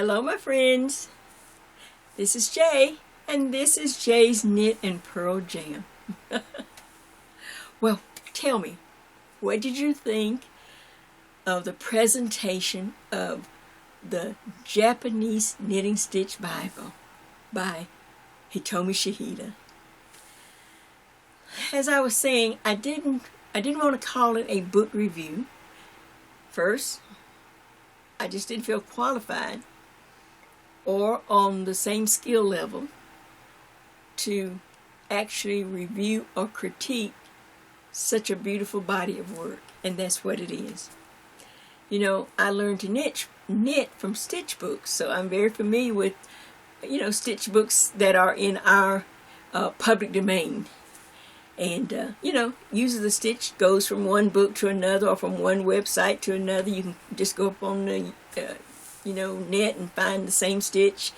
Hello, my friends. This is Jay, and this is Jay's Knit and Purl Jam. Well, tell me, what did you think of the presentation of the Japanese Knitting Stitch Bible by Hitomi Shida? As I was saying, I didn't want to call it a book review. First, I just didn't feel qualified or on the same skill level to actually review or critique such a beautiful body of work, and that's what it is. You know, I learned to knit from stitch books, so I'm very familiar with, stitch books that are in our public domain. And, usually the stitch goes from one book to another or from one website to another. You can just go up on the, net and find the same stitch.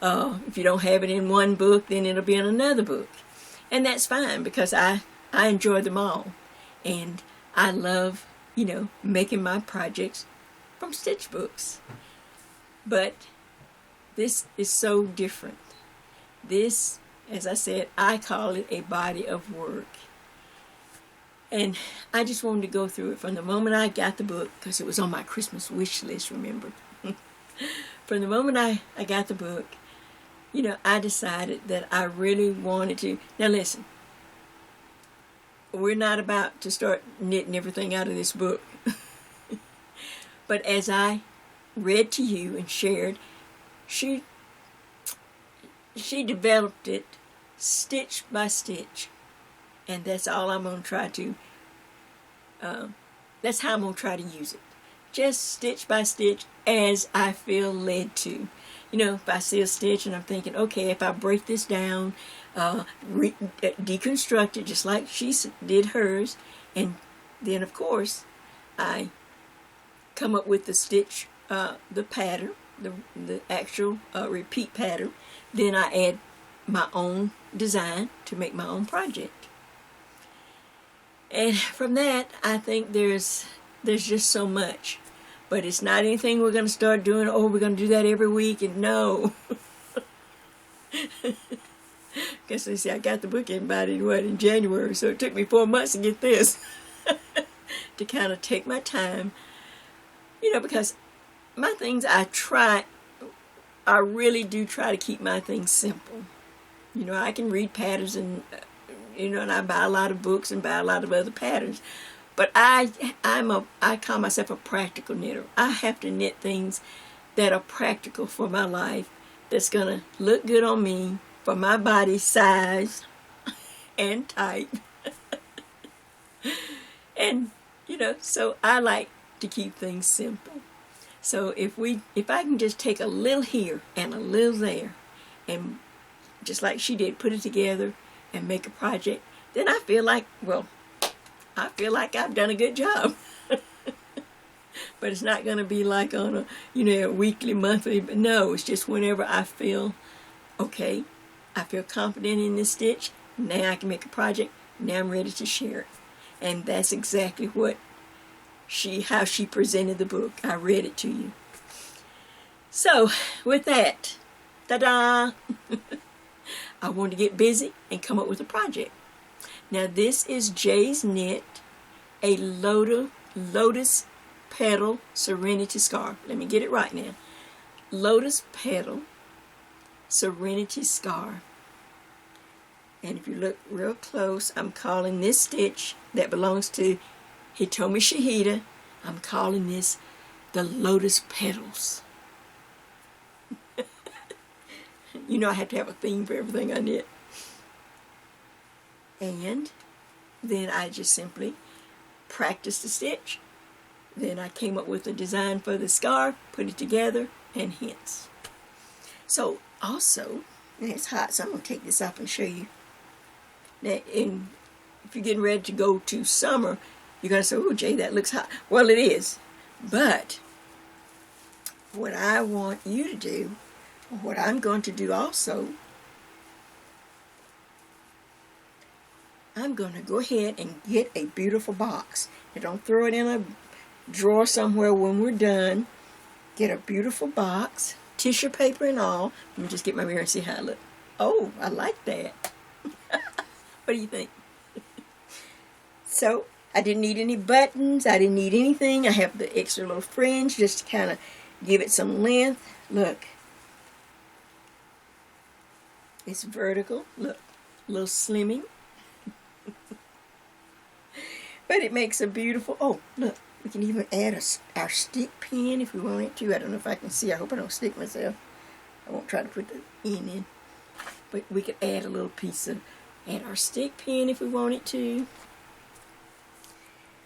If you don't have it in one book, then it'll be in another book. And that's fine because I enjoy them all. And I love, making my projects from stitch books. But this is so different. This, as I said, I call it a body of work. And I just wanted to go through it from the moment I got the book, because it was on my Christmas wish list, remember? From the moment I got the book, I decided that I really wanted to. Now listen, we're not about to start knitting everything out of this book. But as I read to you and shared, she developed it stitch by stitch, and that's all I'm going to try to, that's how I'm going to try to use it. Just stitch by stitch as I feel led to. If I see a stitch and I'm thinking, okay, if I break this down, deconstruct it just like she did hers, and then of course I come up with the stitch, the pattern, the actual repeat pattern. Then I add my own design to make my own project. And from that, I think there's just so much. But it's not anything we're going to start doing, we're going to do that every week, and no. Because they say I got the book in January, so it took me 4 months to get this. To kind of take my time. Because my things I really do try to keep my things simple. I can read patterns and, and I buy a lot of books and buy a lot of other patterns. But I call myself a practical knitter. I have to knit things that are practical for my life, that's going to look good on me, for my body size and type. And, so I like to keep things simple. So if I can just take a little here and a little there, and just like she did, put it together and make a project, then I feel like I've done a good job. But it's not going to be like on a weekly, monthly. But no, it's just whenever I feel okay, I feel confident in this stitch. Now I can make a project. Now I'm ready to share it, and that's exactly how she presented the book. I read it to you. So with that, ta-da! I wanted to get busy and come up with a project. Now this is Jay's Knit, a Lotus Petal Serenity scarf. Let me get it right now. Lotus Petal Serenity scarf. And if you look real close, I'm calling this stitch that belongs to Hitomi Shida, I'm calling this the Lotus Petals. I have to have a theme for everything I knit. And then I just simply practiced the stitch. Then I came up with a design for the scarf, put it together, and hence. So also, it's hot, so I'm going to take this off and show you. Now, if you're getting ready to go to summer, you're going to say, oh, Jay, that looks hot. Well, it is. But what I want you to do, what I'm going to do also, I'm going to go ahead and get a beautiful box. Now, don't throw it in a drawer somewhere when we're done. Get a beautiful box, tissue paper and all. Let me just get my mirror and see how I look. Oh, I like that. What do you think? So, I didn't need any buttons. I didn't need anything. I have the extra little fringe just to kind of give it some length. Look. It's vertical. Look. A little slimming. But it makes a beautiful... Oh, look. We can even add our stick pin if we wanted to. I don't know if I can see. I hope I don't stick myself. I won't try to put the end in. But we could add a little piece of... Add our stick pin if we wanted to.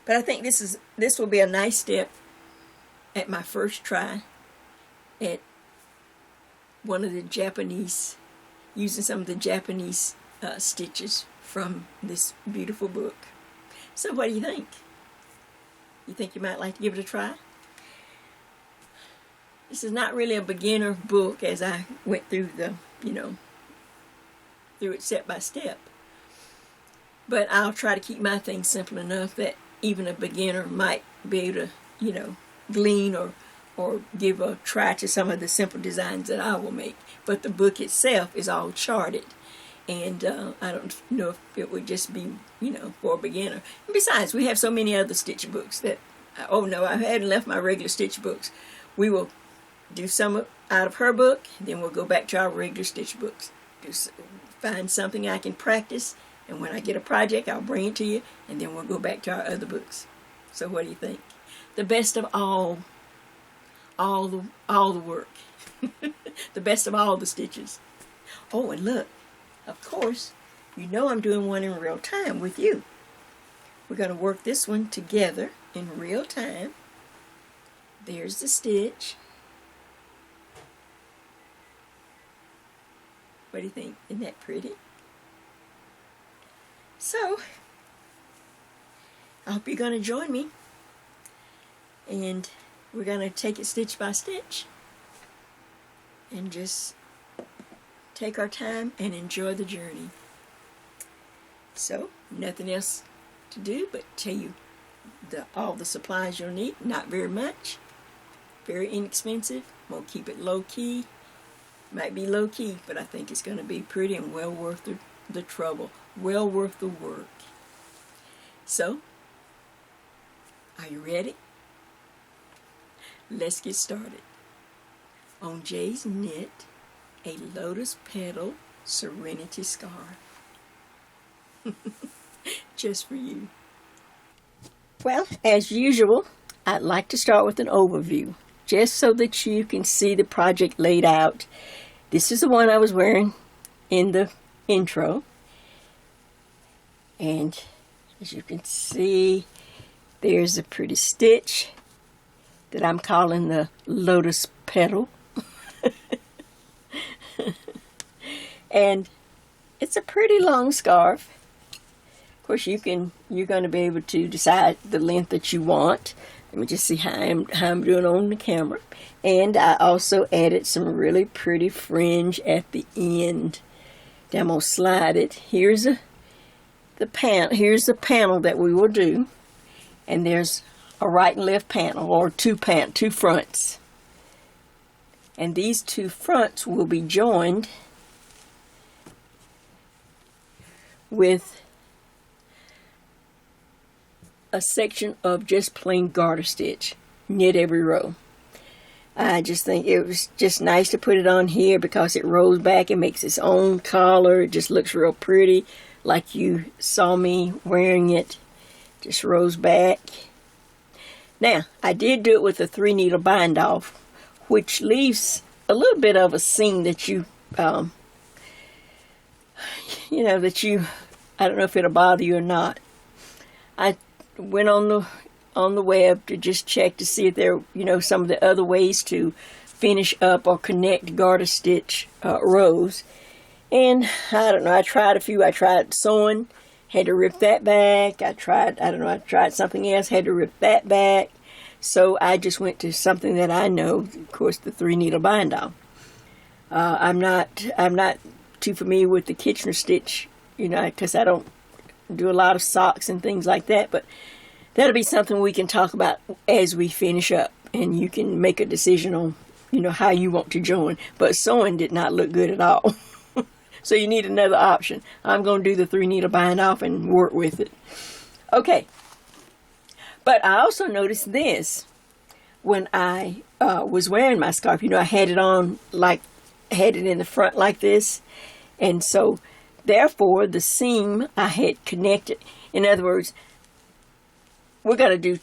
But I think this will be a nice step at my first try at one of the Japanese, using some of the Japanese stitches from this beautiful book. So what do you think? You think you might like to give it a try? This is not really a beginner book as I went through the, through it step by step. But I'll try to keep my things simple enough that even a beginner might be able to, glean or give a try to some of the simple designs that I will make. But the book itself is all charted. And I don't know if it would just be, for a beginner. And besides, we have so many other stitch books that, oh no, I hadn't left my regular stitch books. We will do some out of her book, then we'll go back to our regular stitch books. Find something I can practice, and when I get a project, I'll bring it to you, and then we'll go back to our other books. So what do you think? The best of all the work. The best of all the stitches. Oh, and look. Of course, I'm doing one in real time with you. We're going to work this one together in real time. There's the stitch. What do you think? Isn't that pretty? So, I hope you're going to join me. And we're going to take it stitch by stitch. And just take our time and enjoy the journey. So, nothing else to do but tell you all the supplies you'll need. Not very much. Very inexpensive. We'll keep it low key. Might be low key, but I think it's going to be pretty and well worth the trouble. Well worth the work. So, are you ready? Let's get started. On Jay's Knit, a Lotus Petal Serenity scarf. Just for you. Well, as usual, I'd like to start with an overview, just so that you can see the project laid out. This is the one I was wearing in the intro. And as you can see, there's a pretty stitch that I'm calling the Lotus Petal. And it's a pretty long scarf. Of course, you're going to be able to decide the length that you want. Let me just see how I'm doing on the camera. And I also added some really pretty fringe at the end. Now I'm going to slide it. Here's the panel that we will do. And there's a right and left panel, or two fronts. And these two fronts will be joined with a section of just plain garter stitch, knit every row. I just think it was just nice to put it on here because it rolls back and makes its own collar. It just looks real pretty, like you saw me wearing it. Just rolls back. Now, I did do it with a 3-needle bind off, which leaves a little bit of a seam that I don't know if it'll bother you or not. I went on the web to just check to see if there, some of the other ways to finish up or connect garter stitch rows. And I don't know, I tried a few. I tried sewing, had to rip that back. I tried something else, had to rip that back. So I just went to something that I know, of course, the 3-needle bind off. I'm not too familiar with the Kitchener stitch, because I don't do a lot of socks and things like that, but that'll be something we can talk about as we finish up, and you can make a decision on you know, how you want to join. But sewing did not look good at all. So you need another option. I'm going to do the 3 needle bind off and work with it. Okay. But I also noticed this when I was wearing my scarf. You know, I had it on like, had it in the front like this. And so, therefore, the seam I had connected. In other words, we're going to do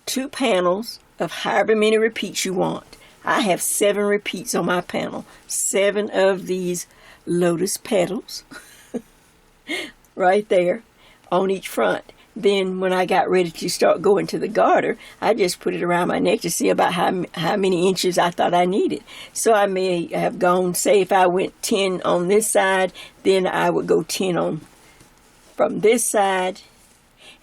2 panels of however many repeats you want. I have 7 repeats on my panel. 7 of these lotus petals right there on each front. Then when I got ready to start going to the garter, I just put it around my neck to see about how many inches I thought I needed. So I may have gone, say if I went 10 on this side, then I would go 10 on from this side,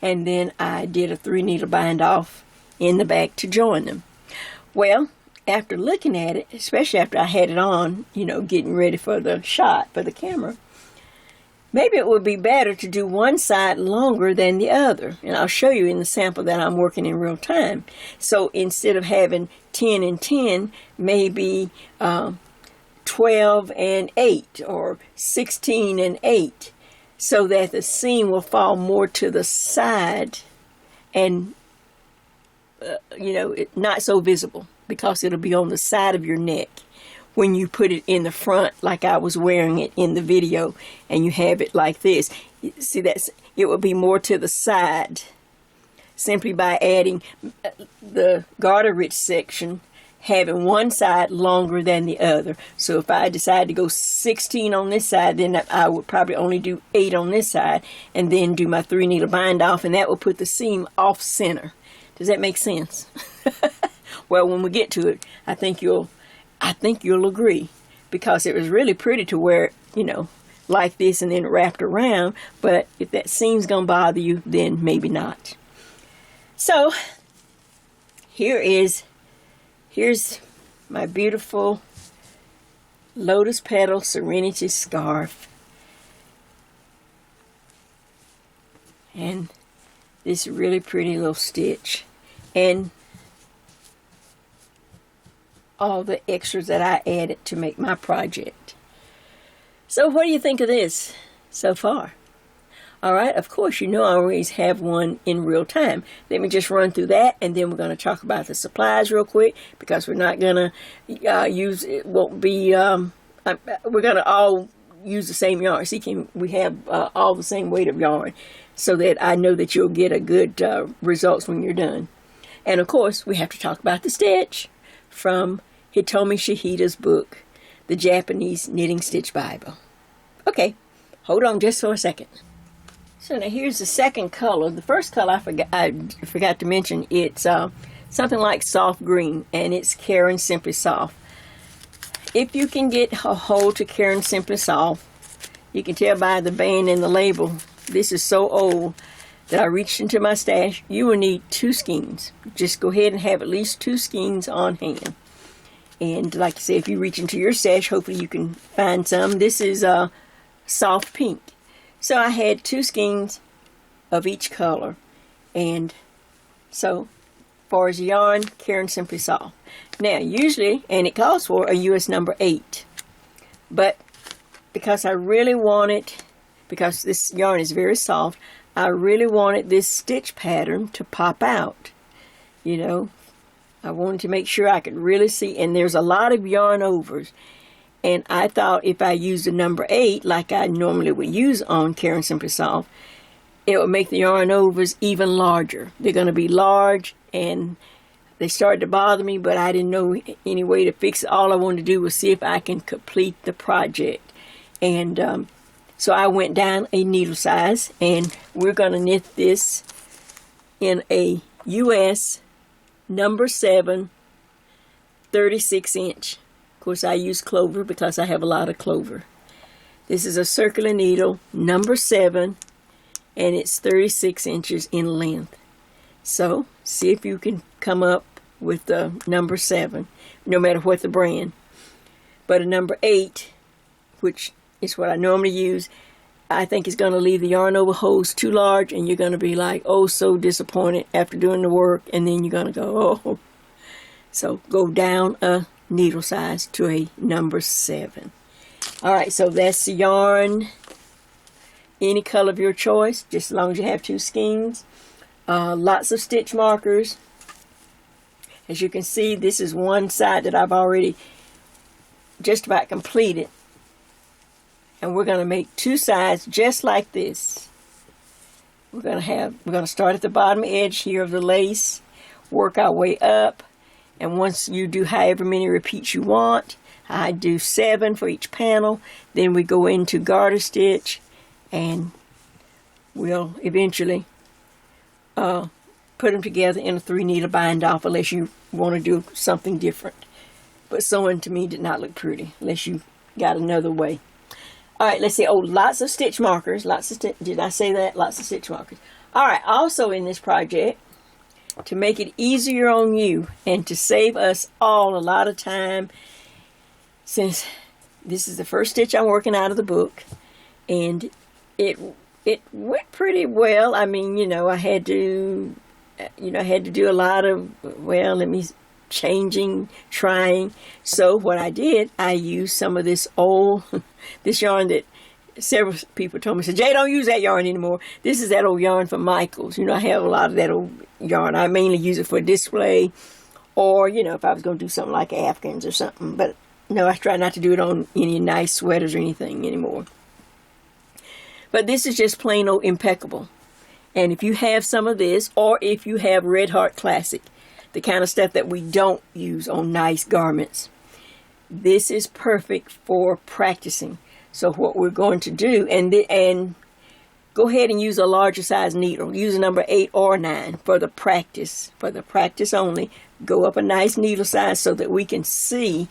and then I did a 3 needle bind off in the back to join them. Well, after looking at it, especially after I had it on, you know, getting ready for the shot, for the camera, maybe it would be better to do one side longer than the other. And I'll show you in the sample that I'm working in real time. So instead of having 10 and 10, maybe 12 and 8 or 16 and 8, so that the seam will fall more to the side and, you know, not so visible, because it'll be on the side of your neck when you put it in the front like I was wearing it in the video, and you have it like this. See, it will be more to the side simply by adding the garter rich section, having one side longer than the other. So if I decide to go 16 on this side, then I would probably only do 8 on this side, and then do my 3 needle bind off, and that will put the seam off center. Does that make sense? Well, when we get to it, I think you'll agree, because it was really pretty to wear, you know, like this and then wrapped around. But if that seam's gonna bother you, then maybe not. So here's my beautiful Lotus Petal Serenity scarf, and this really pretty little stitch, and all the extras that I added to make my project. So what do you think of this so far? All right, of course, you know I always have one in real time. Let me just run through that, and then we're going to talk about the supplies real quick, because we're not going to use, it won't be, we're going to all use the same yarn. See, we have all the same weight of yarn, so that I know that you'll get a good results when you're done. And of course, we have to talk about the stitch from Hitomi Shida's book, The Japanese Knitting Stitch Bible. Okay, hold on just for a second. So now here's the second color. The first color I forgot to mention, it's something like soft green, and it's Caron Simply Soft. If you can get a hold to Caron Simply Soft, you can tell by the band and the label, this is so old that I reached into my stash. You will need 2 skeins. Just go ahead and have at least 2 skeins on hand. And like I say, if you reach into your stash, hopefully you can find some. This is soft pink. So I had 2 skeins of each color. And so, as far as yarn, Caron Simply Soft. Now, usually, and it calls for a US number 8. But because I really wanted, because this yarn is very soft, I really wanted this stitch pattern to pop out. You know, I wanted to make sure I could really see, and there's a lot of yarn overs. And I thought if I used a number 8, like I normally would use on Caron Simply Soft, it would make the yarn overs even larger. They're going to be large, and they started to bother me, but I didn't know any way to fix it. All I wanted to do was see if I can complete the project. And so I went down a needle size, and we're going to knit this in a US number 7, 36 inch. Of course, I use clover because I have a lot of clover. This is a circular needle, number 7, and it's 36 inches in length. So, see if you can come up with the number 7, no matter what the brand. But a number 8, which is what I normally use, I think is going to leave the yarn over holes too large, and you're going to be like, oh, so disappointed after doing the work, and then you're going to go, oh. So go down a needle size to a number 7. All right, so that's the yarn, any color of your choice, just as long as you have 2 skeins. Lots of stitch markers. As you can see, this is one side that I've already just about completed. And we're going to make 2 sides just like this. We're going to start at the bottom edge here of the lace, work our way up, and once you do however many repeats you want, I do 7 for each panel. Then we go into garter stitch, and we'll eventually put them together in a 3 needle bind off, unless you want to do something different. But sewing to me did not look pretty unless you got another way. All right, let's see. Oh, lots of stitch markers. Did I say that? Lots of stitch markers. All right, also in this project, to make it easier on you and to save us all a lot of time, since this is the first stitch I'm working out of the book, and it went pretty well. I mean, I had to do a lot of, trying. So what I did, I used some of this old, this yarn that several people told me, said, Jay, don't use that yarn anymore. This is that old yarn from Michael's. I have a lot of that old yarn. I mainly use it for display, or, if I was going to do something like Afghans or something. But no, I try not to do it on any nice sweaters or anything anymore. But this is just plain old impeccable. And if you have some of this, or if you have Red Heart Classic, the kind of stuff that we don't use on nice garments, this is perfect for practicing. So what we're going to do, and go ahead and use a larger size needle. Use a number 8 or 9 for the practice. For the practice only. Go up a nice needle size so that we can see.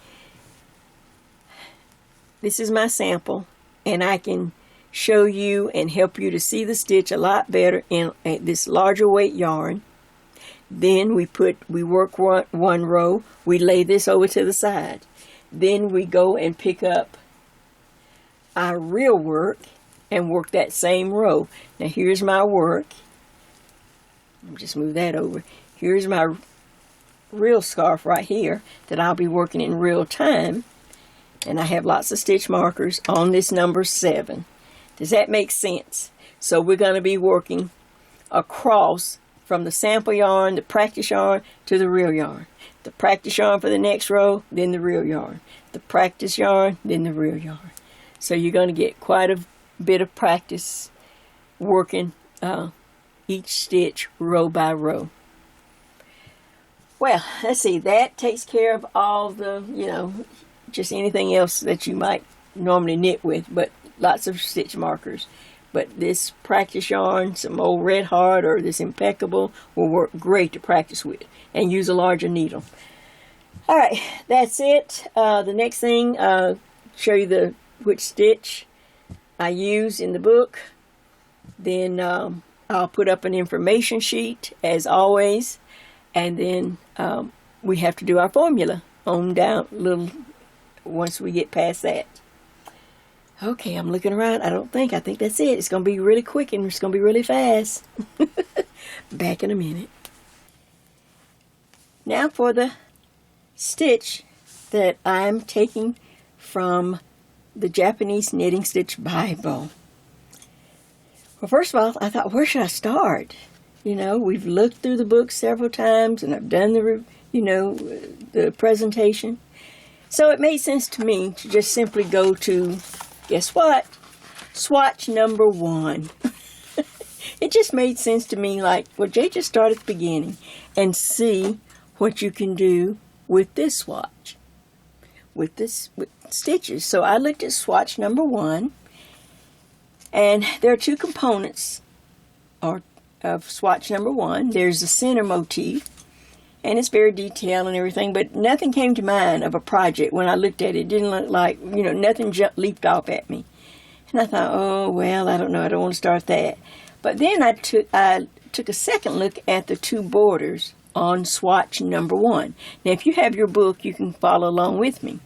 This is my sample, and I can show you and help you to see the stitch a lot better in this larger weight yarn. Then we work one row, we lay this over to the side. Then we go and pick up our real work and work that same row. Now here's my work. Let me just move that over. Here's my real scarf right here that I'll be working in real time. And I have lots of stitch markers on this number 7. Does that make sense? So we're going to be working across from the sample yarn, the practice yarn, to the real yarn. The practice yarn for the next row, then the real yarn. The practice yarn, then the real yarn. So you're going to get quite a bit of practice working each stitch row by row. Well, let's see. That takes care of all the, just anything else that you might normally knit with, but lots of stitch markers. But this practice yarn, some old Red Heart or this Impeccable, will work great to practice with, and use a larger needle. All right, that's it. The next thing, show you which stitch I use in the book. Then I'll put up an information sheet as always, and then we have to do our formula on down once we get past that. Okay, I'm looking around. I think that's it. It's going to be really quick and it's going to be really fast. Back in a minute. Now for the stitch that I'm taking from the Japanese Knitting Stitch Bible. Well, first of all, I thought, where should I start? We've looked through the book several times, and I've done the presentation. So it made sense to me to just simply go to, guess what? Swatch number 1. It just made sense to me, Jay, just start at the beginning and see what you can do with this swatch, with stitches. So I looked at swatch number 1, and there are 2 components of swatch number 1. There's the center motif, and it's very detailed and everything, but nothing came to mind of a project when I looked at it. It didn't look like, nothing leaped off at me. And I thought, oh, well, I don't know, I don't want to start that. But then I took a second look at the 2 borders on swatch number 1. Now, if you have your book, you can follow along with me.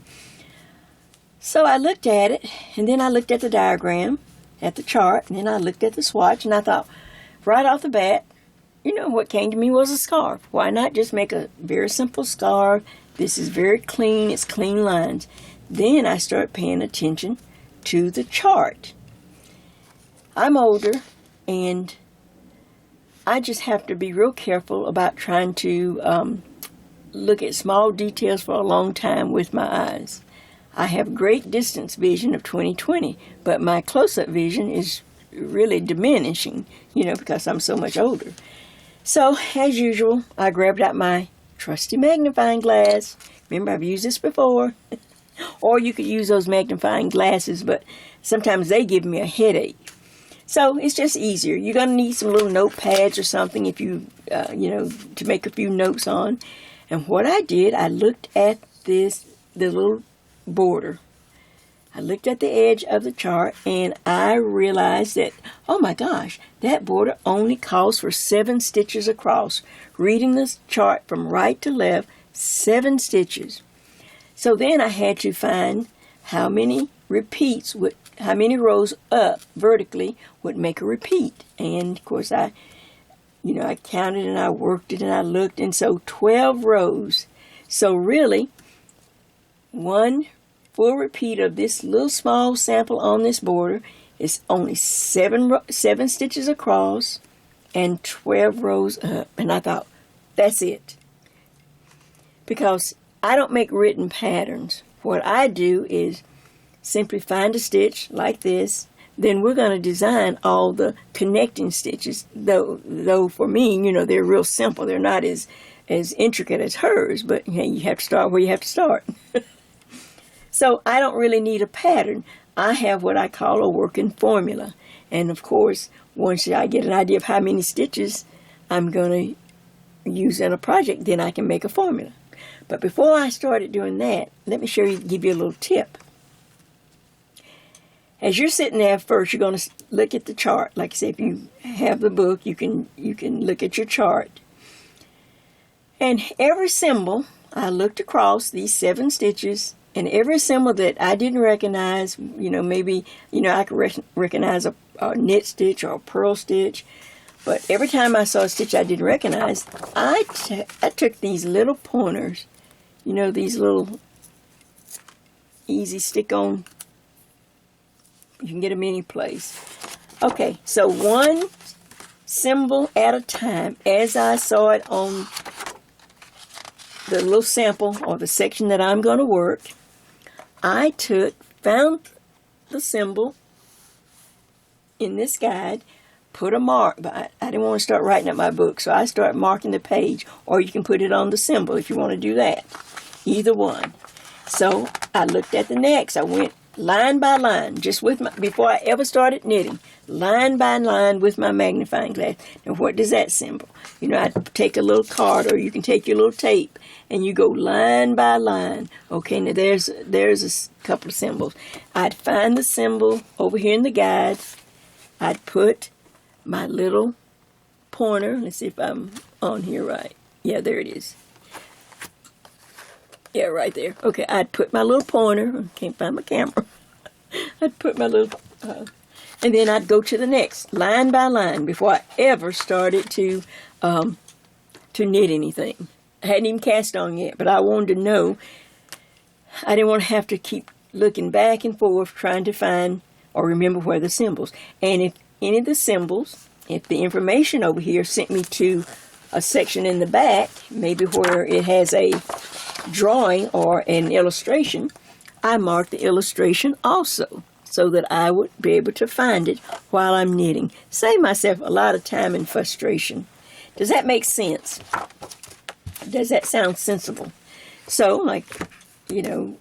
So I looked at it, and then I looked at the diagram, at the chart, and then I looked at the swatch, and I thought, right off the bat, what came to me was a scarf. Why not just make a very simple scarf, This is very clean. It's clean lines. Then I start paying attention to the chart. I'm older, and I just have to be real careful about trying to look at small details for a long time with my eyes. I have great distance vision of 20/20, but my close-up vision is really diminishing, because I'm so much older. So, as usual, I grabbed out my trusty magnifying glass. Remember, I've used this before. Or you could use those magnifying glasses, but sometimes they give me a headache. So it's just easier. You're going to need some little notepads or something if you, to make a few notes on. And what I did, I looked at the little border. I looked at the edge of the chart, and I realized that, oh my gosh, that border only calls for 7 stitches across. Reading this chart from right to left, 7 stitches. So then I had to find how many rows up vertically would make a repeat. And of course I counted and I worked it and I looked, and so 12 rows. So really, one full repeat of this little small sample on this border is only 7 stitches across and 12 rows up. And I thought, that's it. Because I don't make written patterns. What I do is simply find a stitch like this. Then we're going to design all the connecting stitches. Though for me, they're real simple. They're not as intricate as hers, but you have to start where you have to start. So I don't really need a pattern. I have what I call a working formula. And of course, once I get an idea of how many stitches I'm going to use in a project, then I can make a formula. But before I started doing that, let me give you a little tip. As you're sitting there first, you're going to look at the chart. Like I said, if you have the book, you can look at your chart. And every symbol, I looked across these 7 stitches, and every symbol that I didn't recognize, maybe, I could recognize a knit stitch or a purl stitch. But every time I saw a stitch I didn't recognize, I took these little pointers, these little easy stick-on. You can get them any place. Okay, so one symbol at a time, as I saw it on the little sample or the section that I'm going to work, I found the symbol in this guide, put a mark, but I didn't want to start writing up my book, so I start marking the page, or you can put it on the symbol if you want to do that. Either one. So I looked at the next. I went line by line, before I ever started knitting, line by line with my magnifying glass. Now what does that symbol? I take a little card, or you can take your little tape, and you go line by line. Okay, now there's a couple of symbols. I'd find the symbol over here in the guide. I'd put my little pointer. Let's see if I'm on here right. Yeah, there it is. Yeah, right there. Okay, I'd put my little pointer. I can't find my camera. I'd put my little... and then I'd go to the next, line by line, before I ever started to knit anything. I hadn't even cast on yet, but I wanted to know. I didn't want to have to keep looking back and forth trying to find or remember where the symbols. And if any of the symbols, if the information over here sent me to a section in the back, maybe where it has a drawing or an illustration, I mark the illustration also, so that I would be able to find it while I'm knitting. Save myself a lot of time and frustration. Does that make sense? Does that sound sensible? So, so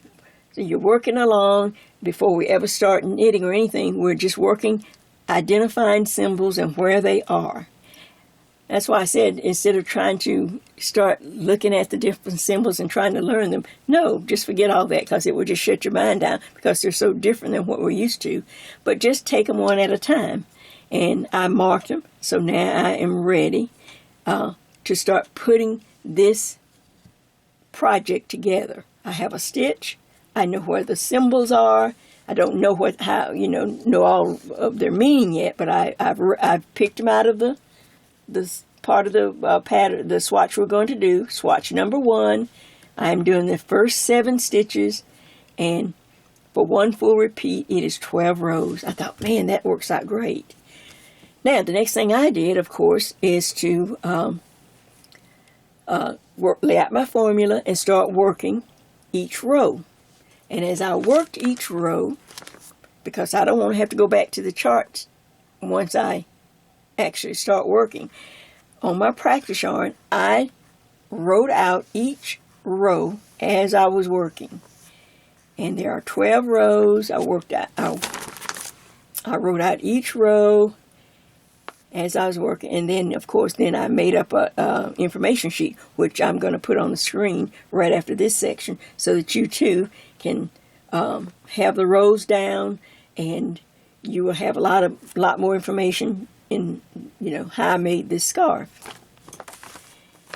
you're working along. Before we ever start knitting or anything, we're just working, identifying symbols and where they are. That's why I said, instead of trying to start looking at the different symbols and trying to learn them, no, just forget all that, because it will just shut your mind down, because they're so different than what we're used to. But just take them one at a time. And I marked them, so now I am ready to start putting this project together. I have a stitch. I know where the symbols are. I don't know know all of their meaning yet, but I've picked them out of the part of the pattern, the swatch we're going to do, swatch number 1. I'm doing the first 7 stitches, and for one full repeat, it is 12 rows. I thought, man, that works out great. Now, the next thing I did, of course, is to lay out my formula and start working each row. And as I worked each row, because I don't want to have to go back to the charts once I actually start working, on my practice yarn, I wrote out each row as I was working. And there are 12 rows. I wrote out each row as I was working, and then of course I made up a information sheet, which I'm going to put on the screen right after this section, so that you too can have the rows down, and you will have a lot more information in how I made this scarf.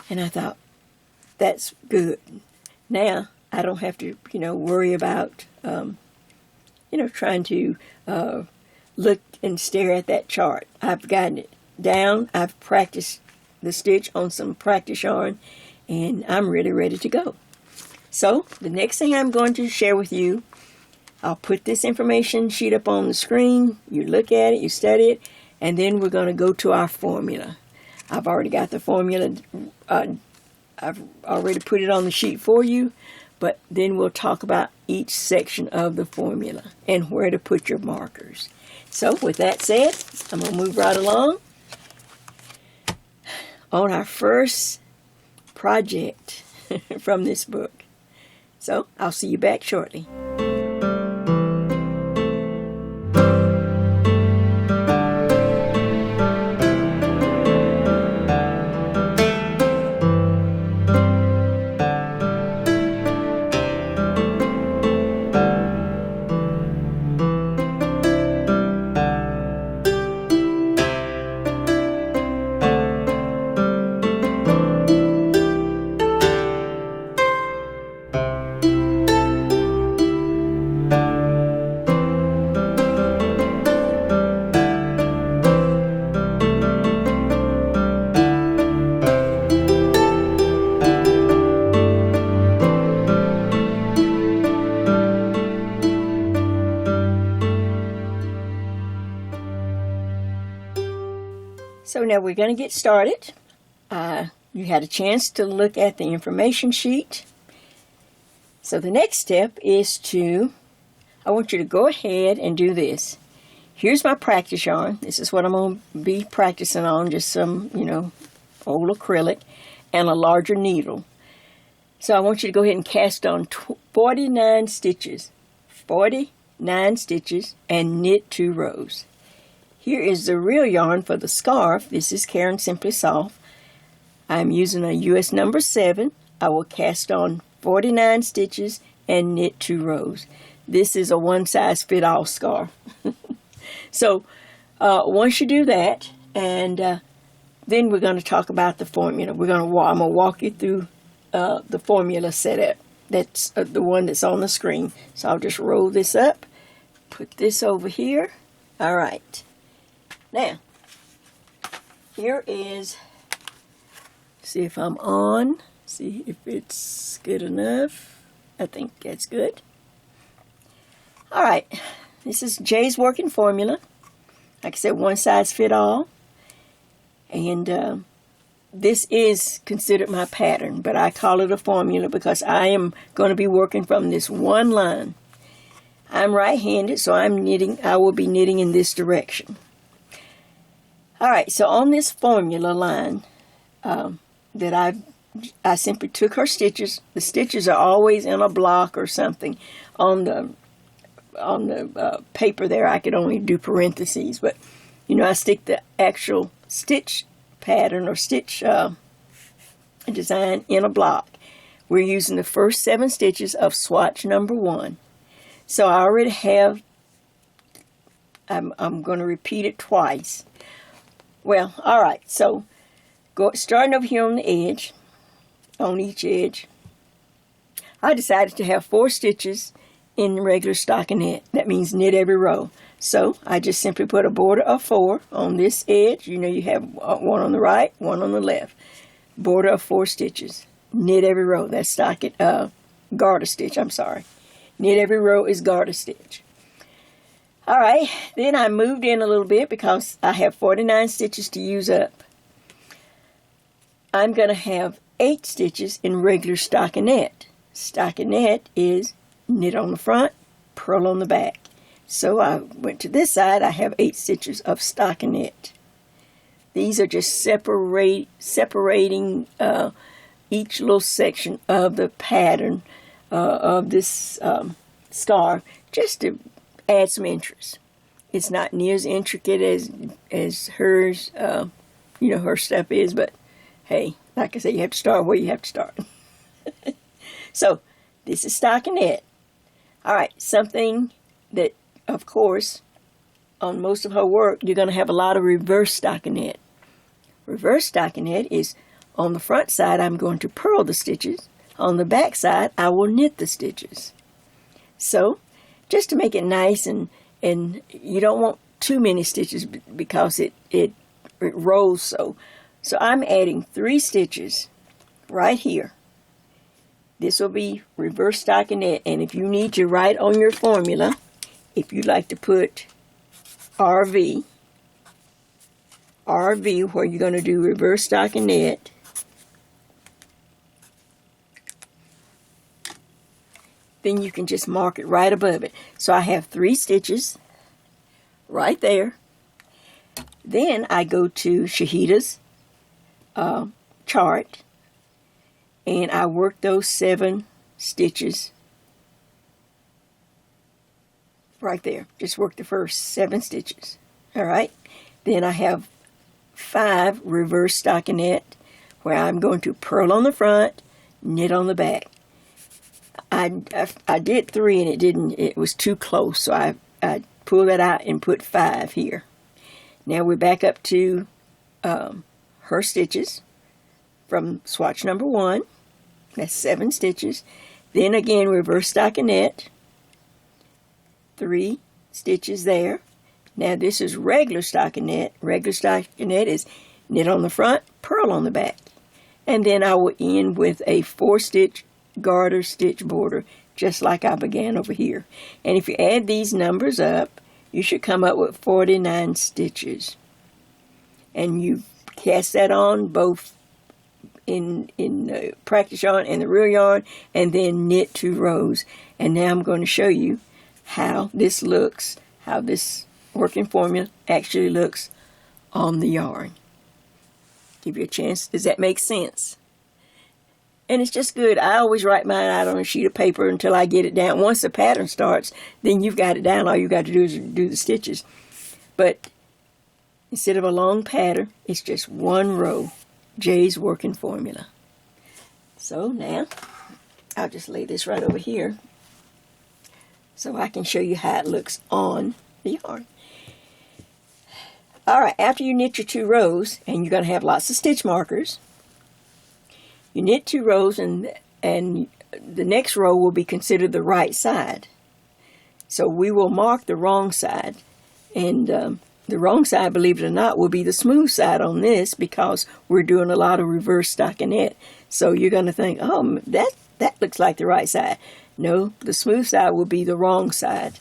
And I thought, that's good. Now I don't have to worry about trying to look and stare at that chart. I've gotten it down. I've practiced the stitch on some practice yarn, and I'm really ready to go. So the next thing I'm going to share with you, I'll put this information sheet up on the screen. You look at it, you study it, and then we're going to go to our formula. I've already got the formula. I've already put it on the sheet for you, but then we'll talk about each section of the formula and where to put your markers. So with that said, I'm going to move right along on our first project from this book. So I'll see you back shortly. So now we're going to get started. You had a chance to look at the information sheet. So the next step is I want you to go ahead and do this. Here's my practice yarn. This is what I'm going to be practicing on, just some, old acrylic and a larger needle. So I want you to go ahead and cast on 49 stitches. 49 stitches and knit 2 rows. Here is the real yarn for the scarf. This is Caron Simply Soft. I'm using a US number 7. I will cast on 49 stitches and knit 2 rows. This is a one-size-fits-all scarf. So once you do that, and then we're going to talk about the formula. I'm going to walk you through the formula setup. That's the one that's on the screen. So I'll just roll this up, put this over here. All right. Now, here is, see if I'm on, see if it's good enough. I think that's good. All right, this is Jay's working formula. Like I said, one size fit all. And this is considered my pattern, but I call it a formula because I am going to be working from this one line. I'm right-handed, so I will be knitting in this direction. All right, so on this formula line that I simply took her stitches. The stitches are always in a block or something. On the paper there, I could only do parentheses, but I stick the actual stitch pattern or stitch design in a block. We're using the first 7 stitches of swatch number 1. So I already have. I'm going to repeat it twice. Well, all right, so starting over here on the edge, on each edge, I decided to have 4 stitches in regular stockinette. That means knit every row. So I just simply put a border of 4 on this edge. You have one on the right, one on the left. Border of 4 stitches. knit every row. That's garter stitch, I'm sorry. Knit every row is garter stitch. All right, then I moved in a little bit because I have 49 stitches to use up. I'm going to have 8 stitches in regular stockinette. Stockinette is knit on the front, purl on the back. So I went to this side, I have 8 stitches of stockinette. These are just separating each little section of the pattern of this scarf, just to add some interest. It's not near as intricate as hers, her stuff is, but hey, like I said, you have to start where you have to start. So, this is stockinette. All right, something that, of course, on most of her work, you're going to have a lot of reverse stockinette. Reverse stockinette is on the front side, I'm going to purl the stitches. On the back side, I will knit the stitches. So, just to make it nice, and you don't want too many stitches because it rolls so. So I'm adding 3 stitches right here. This will be reverse stockinette, and if you need to write on your formula, if you'd like to put RV where you're going to do reverse stockinette, then you can just mark it right above it. So I have 3 stitches right there. Then I go to Shahida's chart, and I work those 7 stitches right there. Just work the first 7 stitches. All right. Then I have 5 reverse stockinette where I'm going to purl on the front, knit on the back. I did 3 and it was too close, so I pulled that out and put 5 here. Now we're back up to her stitches from swatch number 1. That's 7 stitches. Then again, reverse stockinette, 3 stitches there. Now this is regular stockinette. Regular stockinette is knit on the front, purl on the back. And then I will end with a 4-stitch garter stitch border, just like I began over here. And if you add these numbers up, you should come up with 49 stitches. And you cast that on both in the practice yarn and the real yarn, and then knit 2 rows. And now I'm going to show you how this looks, how this working formula actually looks on the yarn. Give you a chance. Does that make sense? And it's just good. I always write mine out on a sheet of paper until I get it down. Once the pattern starts, then you've got it down. All you got to do is do the stitches. But instead of a long pattern, it's just 1 row. Jay's working formula. So now, I'll just lay this right over here so I can show you how it looks on the yarn. Alright, after you knit your 2 rows, and you're going to have lots of stitch markers, you knit 2 rows, and the next row will be considered the right side. So we will mark the wrong side, and the wrong side, believe it or not, will be the smooth side on this because we're doing a lot of reverse stockinette. So you're going to think, oh, that looks like the right side. No, the smooth side will be the wrong side,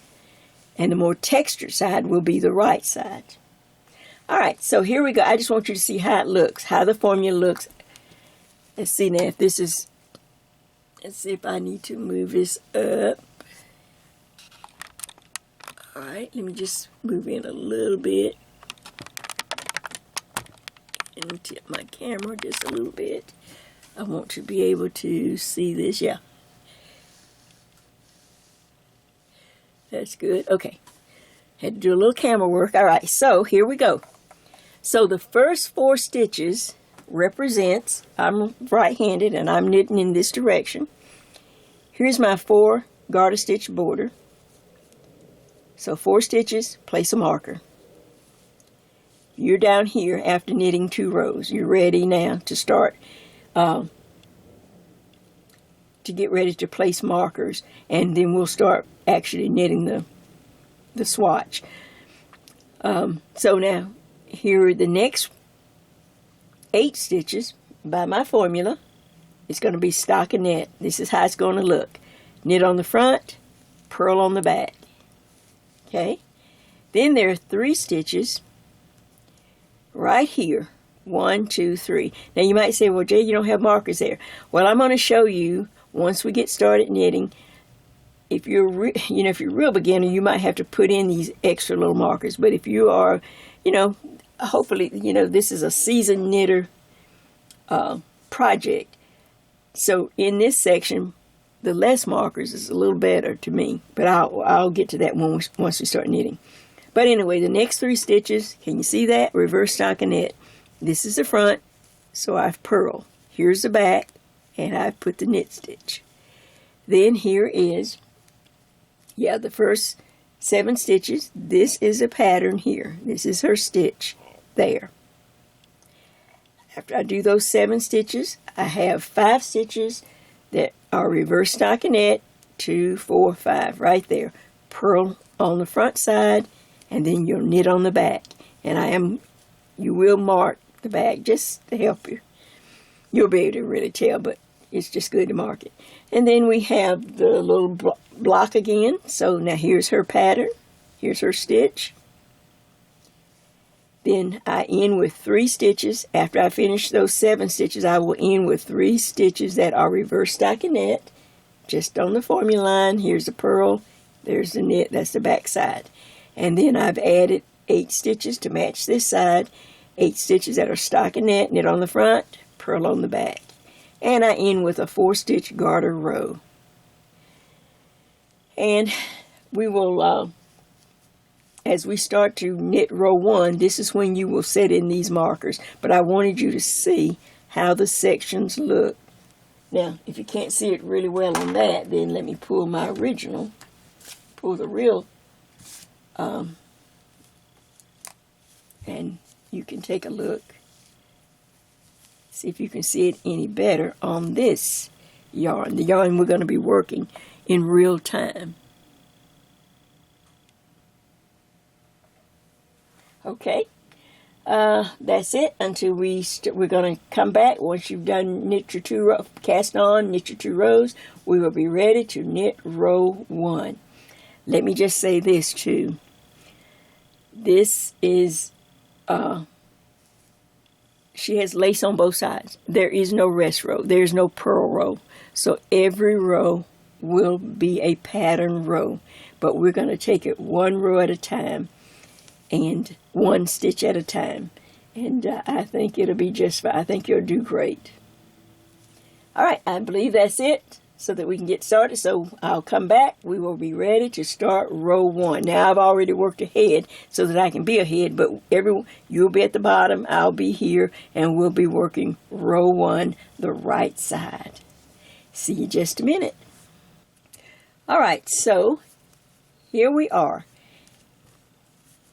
and the more textured side will be the right side. All right, so here we go. I just want you to see how it looks, how the formula looks. Let's see now if this is, let's see if I need to move this up. All right, let me just move in a little bit. And tip my camera just a little bit. I want to be able to see this, yeah. That's good, okay. Had to do a little camera work. All right, so here we go. So the first 4 stitches represents, I'm right-handed and I'm knitting in this direction. Here's my 4 garter stitch border. So 4 stitches, place a marker. You're down here after knitting 2 rows. You're ready now to start, to get ready to place markers, and then we'll start actually knitting the swatch. So now, here are the next 8 stitches by my formula. it's going to be stockinette. This is how it's going to look. Knit on the front, purl on the back. Okay? Then there are 3 stitches right here. 1, 2, 3. Now you might say, well, Jay, you don't have markers there. Well, I'm going to show you once we get started knitting. If you're, if you're a real beginner, you might have to put in these extra little markers. But if you are, hopefully, this is a seasoned knitter project. So in this section, the less markers is a little better to me. But I'll get to that once we start knitting. But anyway, the next 3 stitches, can you see that? Reverse stockinette. This is the front, so I've purled. Here's the back, and I've put the knit stitch. Then here is, the first 7 stitches. This is a pattern here. This is her stitch there. After I do those 7 stitches, I have 5 stitches that are reverse stockinette, 2, 4, 5, right there. Purl on the front side, and then you'll knit on the back. And you will mark the back just to help you. You'll be able to really tell, but it's just good to mark it. And then we have the little block again. So now here's her pattern. Here's her stitch. Then I end with 3 stitches. After I finish those 7 stitches, I will end with 3 stitches that are reverse stockinette, just on the formula line. Here's the purl. There's the knit. That's the back side. And then I've added 8 stitches to match this side. 8 stitches that are stockinette, knit on the front, purl on the back. And I end with a 4-stitch garter row. And we will, as we start to knit row 1, this is when you will set in these markers. But I wanted you to see how the sections look. Now, if you can't see it really well on that, then let me pull my original, pull the real, and you can take a look, see if you can see it any better on this yarn, the yarn we're going to be working in real time. Okay, that's it until we're going to come back. Once you've done knit your 2 rows, cast on, knit your 2 rows, we will be ready to knit row 1. Let me just say this too. This is she has lace on both sides. There is no rest row. There's no purl row. So every row will be a pattern row. But we're going to take it 1 row at a time and 1 stitch at a time. And I think it'll be just fine. I think you'll do great. All right, I believe that's it so that we can get started. So I'll come back. We will be ready to start row 1. Now I've already worked ahead so that I can be ahead, but you'll be at the bottom, I'll be here, and we'll be working row 1, the right side. See you just a minute. All right, so here we are.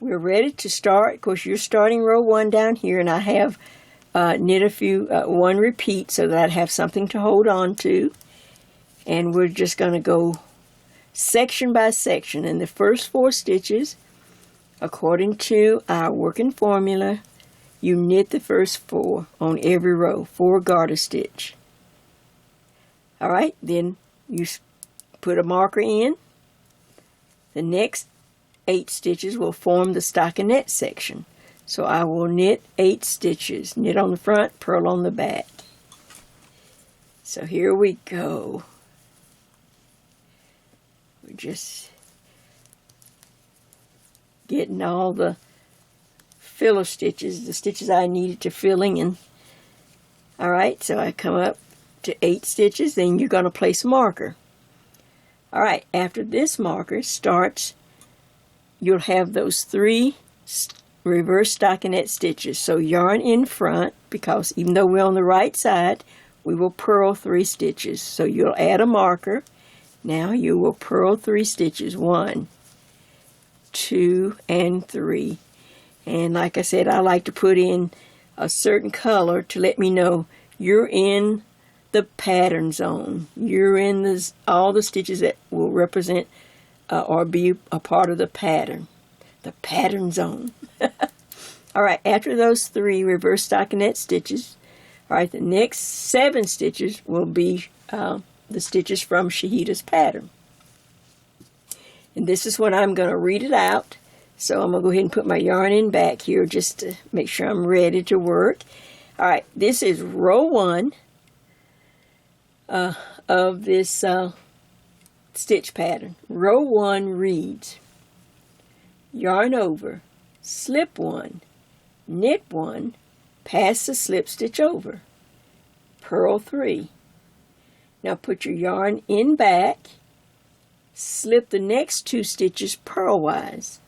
We're ready to start. Of course, you're starting row 1 down here, and I have knit a few, 1 repeat so that I'd have something to hold on to. And we're just going to go section by section. And the first 4 stitches, according to our working formula, you knit the first 4 on every row, 4 garter stitch. All right, then you put a marker in. The next 8 stitches will form the stockinette section. So I will knit 8 stitches, knit on the front, purl on the back. So here we go. We're just getting all the filler stitches, the stitches I needed to fill in. All right, so I come up to 8 stitches, then you're going to place a marker. All right, after this marker starts, you'll have those 3 reverse stockinette stitches. So yarn in front, because even though we're on the right side, we will purl 3 stitches. So you'll add a marker. Now you will purl 3 stitches, 1, 2, and 3. And like I said, I like to put in a certain color to let me know you're in the pattern zone. You're in all the stitches that will represent or be a part of the pattern zone. All right, after those 3 reverse stockinette stitches, All right, the next 7 stitches will be the stitches from Shida's pattern. And this is what I'm going to read it out. So I'm going to go ahead and put my yarn in back here just to make sure I'm ready to work. All right, this is row 1 of this stitch pattern. Row 1 reads, yarn over, slip 1, knit 1, pass the slip stitch over, purl 3. Now put your yarn in back, slip the next 2 stitches purlwise.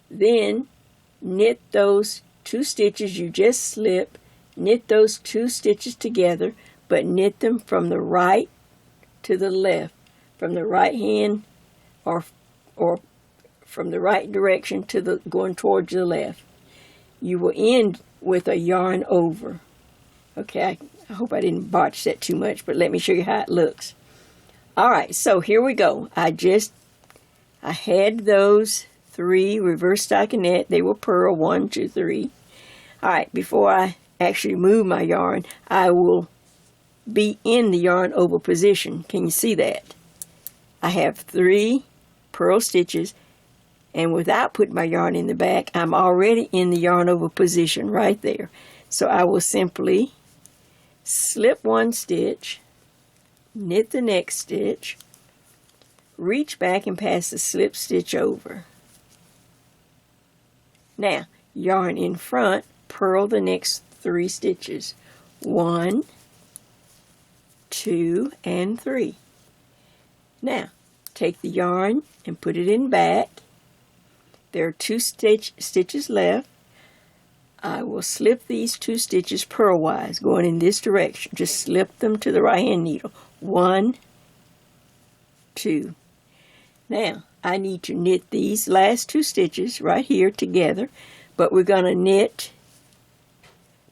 Then knit those 2 stitches you just slipped, knit those 2 stitches together, but knit them from the right to the left, from the right hand or from the right direction to the going towards the left. You will end with a yarn over. Okay, I hope I didn't botch that too much, but let me show you how it looks. All right, so here we go. I had those 3 reverse stockinette. They were purl 1, 2, 3. All right, before I actually move my yarn, I will be in the yarn over position. Can you see that? I have 3 purl stitches, and without putting my yarn in the back, I'm already in the yarn over position right there. So I will simply slip 1 stitch, knit the next stitch, reach back and pass the slip stitch over. Now, yarn in front, purl the next 3 stitches. 1, 2, and 3. Now, take the yarn and put it in back. There are 2 stitches left. I will slip these 2 stitches purlwise, going in this direction. Just slip them to the right hand needle. 1, 2. Now, I need to knit these last 2 stitches right here together, but we're going to knit,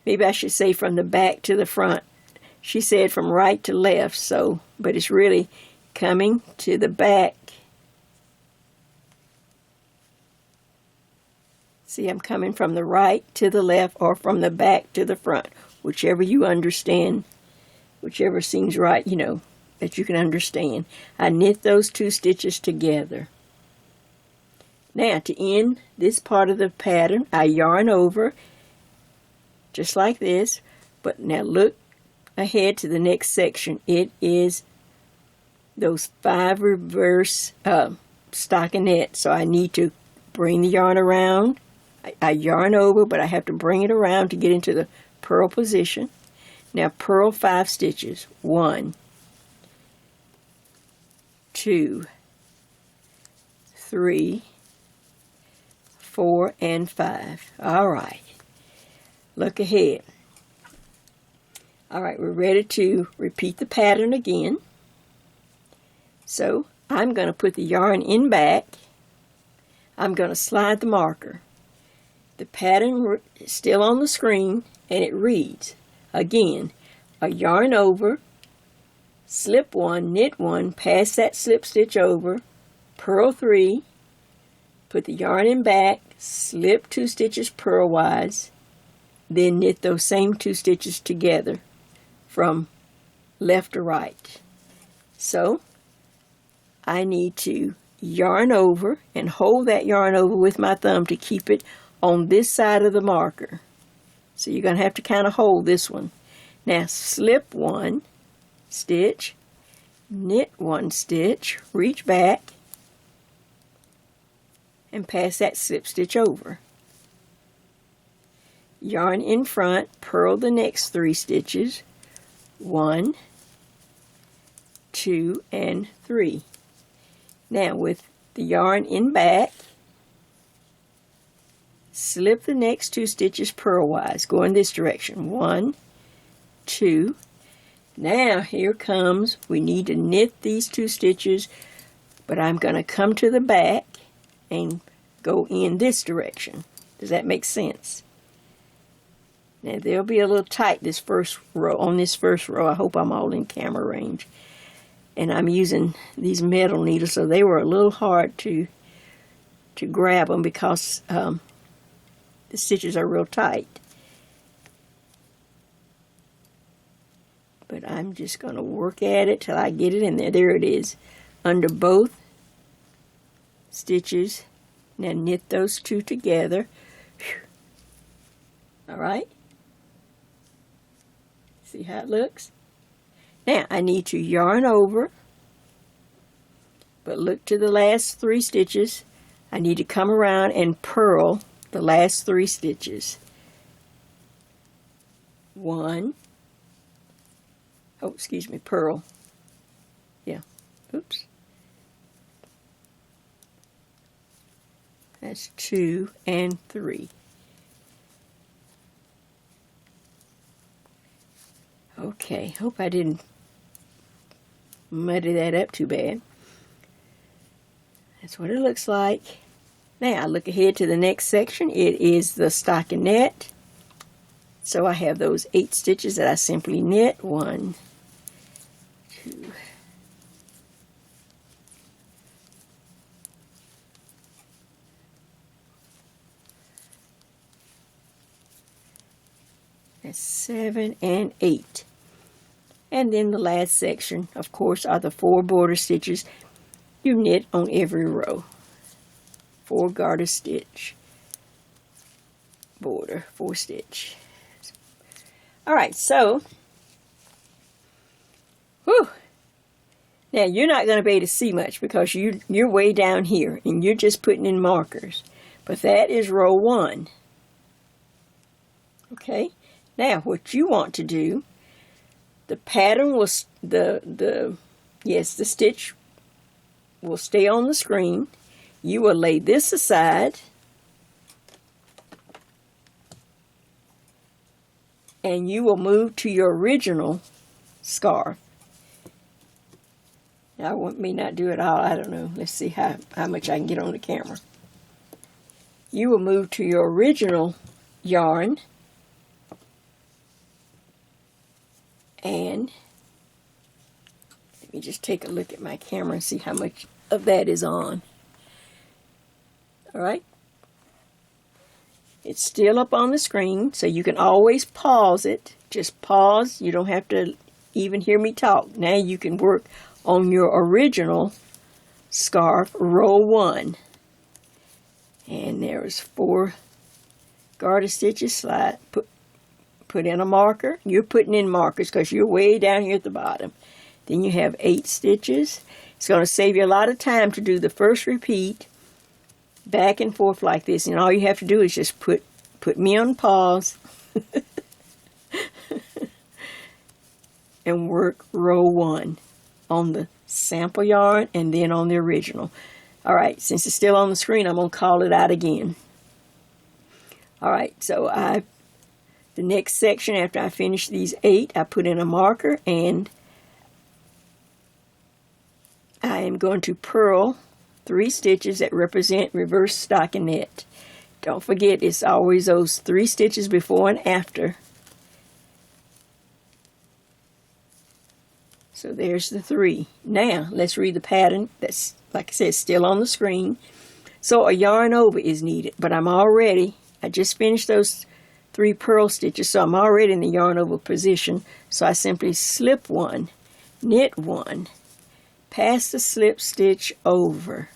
maybe I should say from the back to the front. She said from right to left, so, but it's really coming to the back. See, I'm coming from the right to the left or from the back to the front, whichever you understand, whichever seems right, you know, that you can understand. I knit those 2 stitches together. Now, to end this part of the pattern, I yarn over, just like this, but now look ahead to the next section. It is those 5 reverse stockinette, so I need to bring the yarn around. I yarn over, but I have to bring it around to get into the purl position. Now purl 5 stitches. 1, 2, 3, 4, and 5. All right. Look ahead. All right, we're ready to repeat the pattern again. So I'm going to put the yarn in back. I'm going to slide the marker. The pattern is still on the screen, and it reads, again, a yarn over, slip 1, knit 1, pass that slip stitch over, purl 3, put the yarn in back, slip 2 stitches purlwise, then knit those same 2 stitches together from left to right. So I need to yarn over and hold that yarn over with my thumb to keep it on this side of the marker. So you're going to have to kind of hold this one. Now slip 1 stitch, knit 1 stitch, reach back, and pass that slip stitch over. Yarn in front, purl the next 3 stitches. 1, 2, and 3. Now with the yarn in back, slip the next 2 stitches purlwise. Go in this direction. 1, 2. Now here comes, we need to knit these 2 stitches, but I'm going to come to the back and go in this direction. Does that make sense? Now they'll be a little tight this first row. On this first row, I hope I'm all in camera range. And I'm using these metal needles, so they were a little hard to grab them because the stitches are real tight. I'm just going to work at it till I get it in there. There it is, under both stitches. Now knit those two together. All right. See how it looks? Now I need to yarn over, but look to the last 3 stitches. I need to come around and purl the last 3 stitches. 1. Oh, excuse me, purl. Yeah. Oops. That's 2 and 3. Okay, hope I didn't muddy that up too bad. That's what it looks like. Now I look ahead to the next section. It is the stockinette. So I have those 8 stitches that I simply knit. 1, 2, that's 7 and 8. And then the last section, of course, are the 4 border stitches you knit on every row. 4 garter stitch, border, 4 stitch. Alright, so, whew, now you're not going to be able to see much because you're way down here and you're just putting in markers. But that is row 1. Okay, now what you want to do, the pattern will, the stitch will stay on the screen. You will lay this aside and you will move to your original scarf. Now I may not do it all, I don't know. Let's see how much I can get on the camera. You will move to your original yarn and let me just take a look at my camera and see how much of that is on. Alright. It's still up on the screen, so you can always pause it. Just pause. You don't have to even hear me talk. Now you can work on your original scarf, row 1. And there's 4 garter stitches. Slide, put in a marker. You're putting in markers because you're way down here at the bottom. Then you have 8 stitches. It's going to save you a lot of time to do the first repeat back and forth like this, and all you have to do is just put me on pause and work row 1 on the sample yarn and then on the original. Alright, since it's still on the screen, I'm going to call it out again. Alright, so the next section after I finish these 8, I put in a marker and I am going to purl 3 stitches that represent reverse stockinette. Don't forget, it's always those 3 stitches before and after. So there's the 3. Now let's read the pattern that's, like I said, still on the screen. So a yarn over is needed, but I just finished those 3 purl stitches, so I'm already in the yarn over position. So I simply slip 1, knit 1, pass the slip stitch over.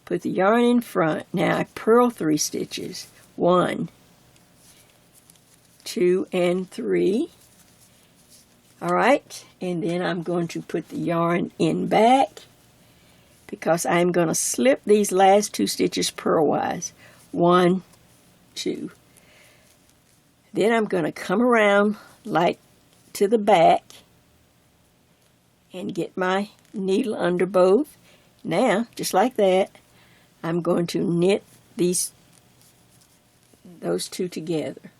Put the yarn in front. Now I purl 3 stitches. 1, 2, and 3. Alright, and then I'm going to put the yarn in back because I'm going to slip these last 2 stitches purlwise. 1, 2. Then I'm going to come around like to the back and get my needle under both. Now, just like that, I'm going to knit those 2 together.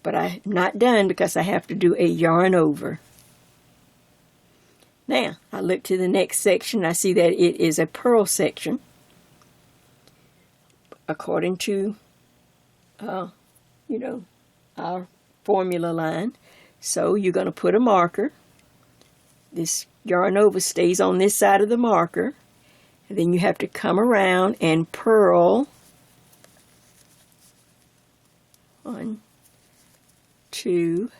But I'm not done because I have to do a yarn over. Now, I look to the next section. I see that it is a purl section. According to, our formula line. So you're going to put a marker. This yarn over stays on this side of the marker. And then you have to come around and purl 1, 2,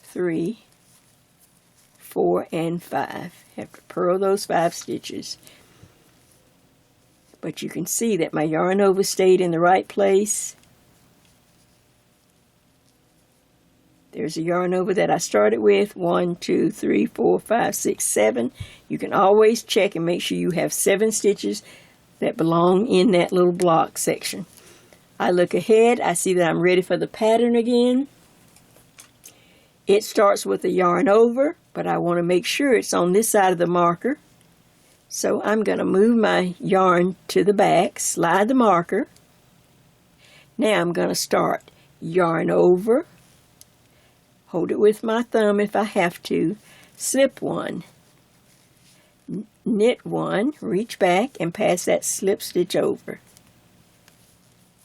3, 4, and 5. Have to purl those 5 stitches. But you can see that my yarn over stayed in the right place. There's a yarn over that I started with. 1, 2, 3, 4, 5, 6, 7. You can always check and make sure you have 7 stitches that belong in that little block section. I look ahead. I see that I'm ready for the pattern again. It starts with a yarn over, but I want to make sure it's on this side of the marker. So I'm going to move my yarn to the back, slide the marker. Now I'm going to start yarn over, hold it with my thumb if I have to, slip 1, knit 1, reach back and pass that slip stitch over.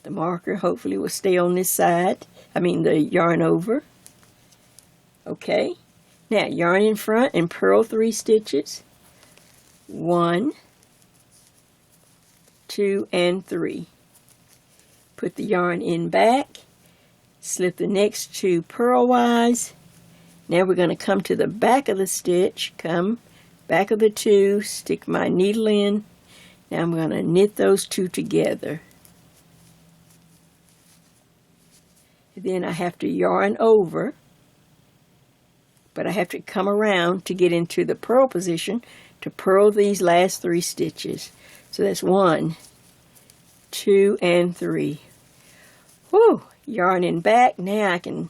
The marker hopefully will stay on this side, the yarn over. Okay, now yarn in front and purl 3 stitches. 1, 2, and 3. Put the yarn in back, slip the next 2 purlwise. Now we're going to come to the back of the stitch, come back of the 2, stick my needle in. Now I'm going to knit those 2 together. Then I have to yarn over, but I have to come around to get into the purl position to purl these last 3 stitches. So that's 1, 2, and 3. Whew! Yarn in back. Now I can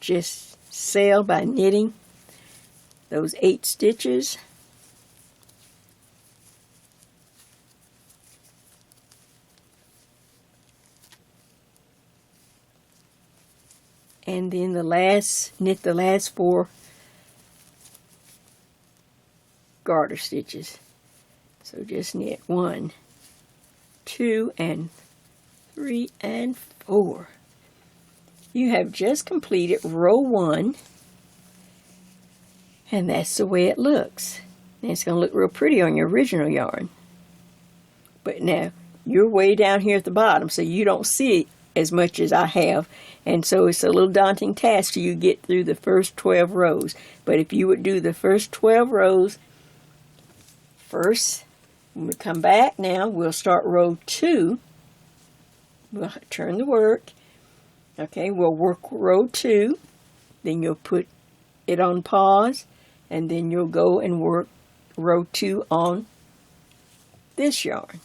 just sail by knitting those 8 stitches. And then knit the last 4 garter stitches. So just knit 1, 2, and 3, and 4. You have just completed row 1, and that's the way it looks. And it's going to look real pretty on your original yarn. But now, you're way down here at the bottom, so you don't see it as much as I have, and so it's a little daunting task till you get through the first 12 rows. But if you would do the first 12 rows first, when we come back now, we'll start row 2. We'll turn the work. Okay, we'll work row 2, then you'll put it on pause, and then you'll go and work row 2 on this yarn.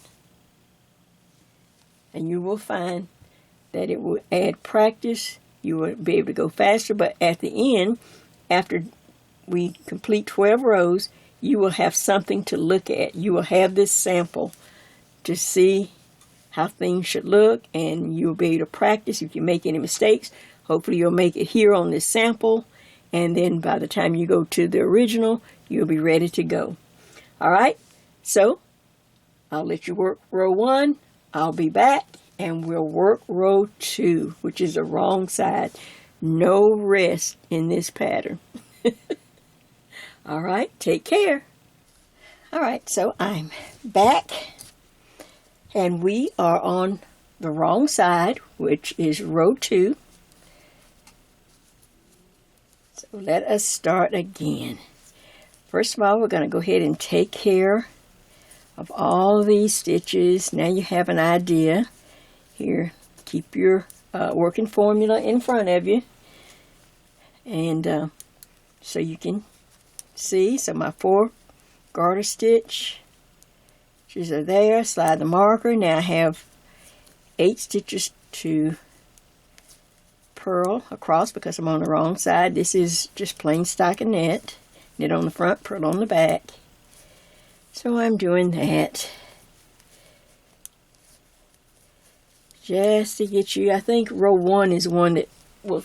And you will find that it will add practice. You will be able to go faster, but at the end, after we complete 12 rows, you will have something to look at. You will have this sample to see how things should look, and you'll be able to practice. If you make any mistakes, hopefully you'll make it here on this sample, and then by the time you go to the original, you'll be ready to go. All right, so I'll let you work row 1. I'll be back, and we'll work row 2, which is the wrong side. No rest in this pattern. All right, take care. All right, so I'm back, and we are on the wrong side, which is row 2. So let us start again. First of all, we're going to go ahead and take care of all these stitches. Now you have an idea. Here, keep your working formula in front of you, and so you can see. So my 4 garter stitches are there. Slide the marker. Now I have 8 stitches to purl across because I'm on the wrong side. This is just plain stockinette. Knit on the front, purl on the back. So I'm doing that just to get you. I think row 1 is one that will,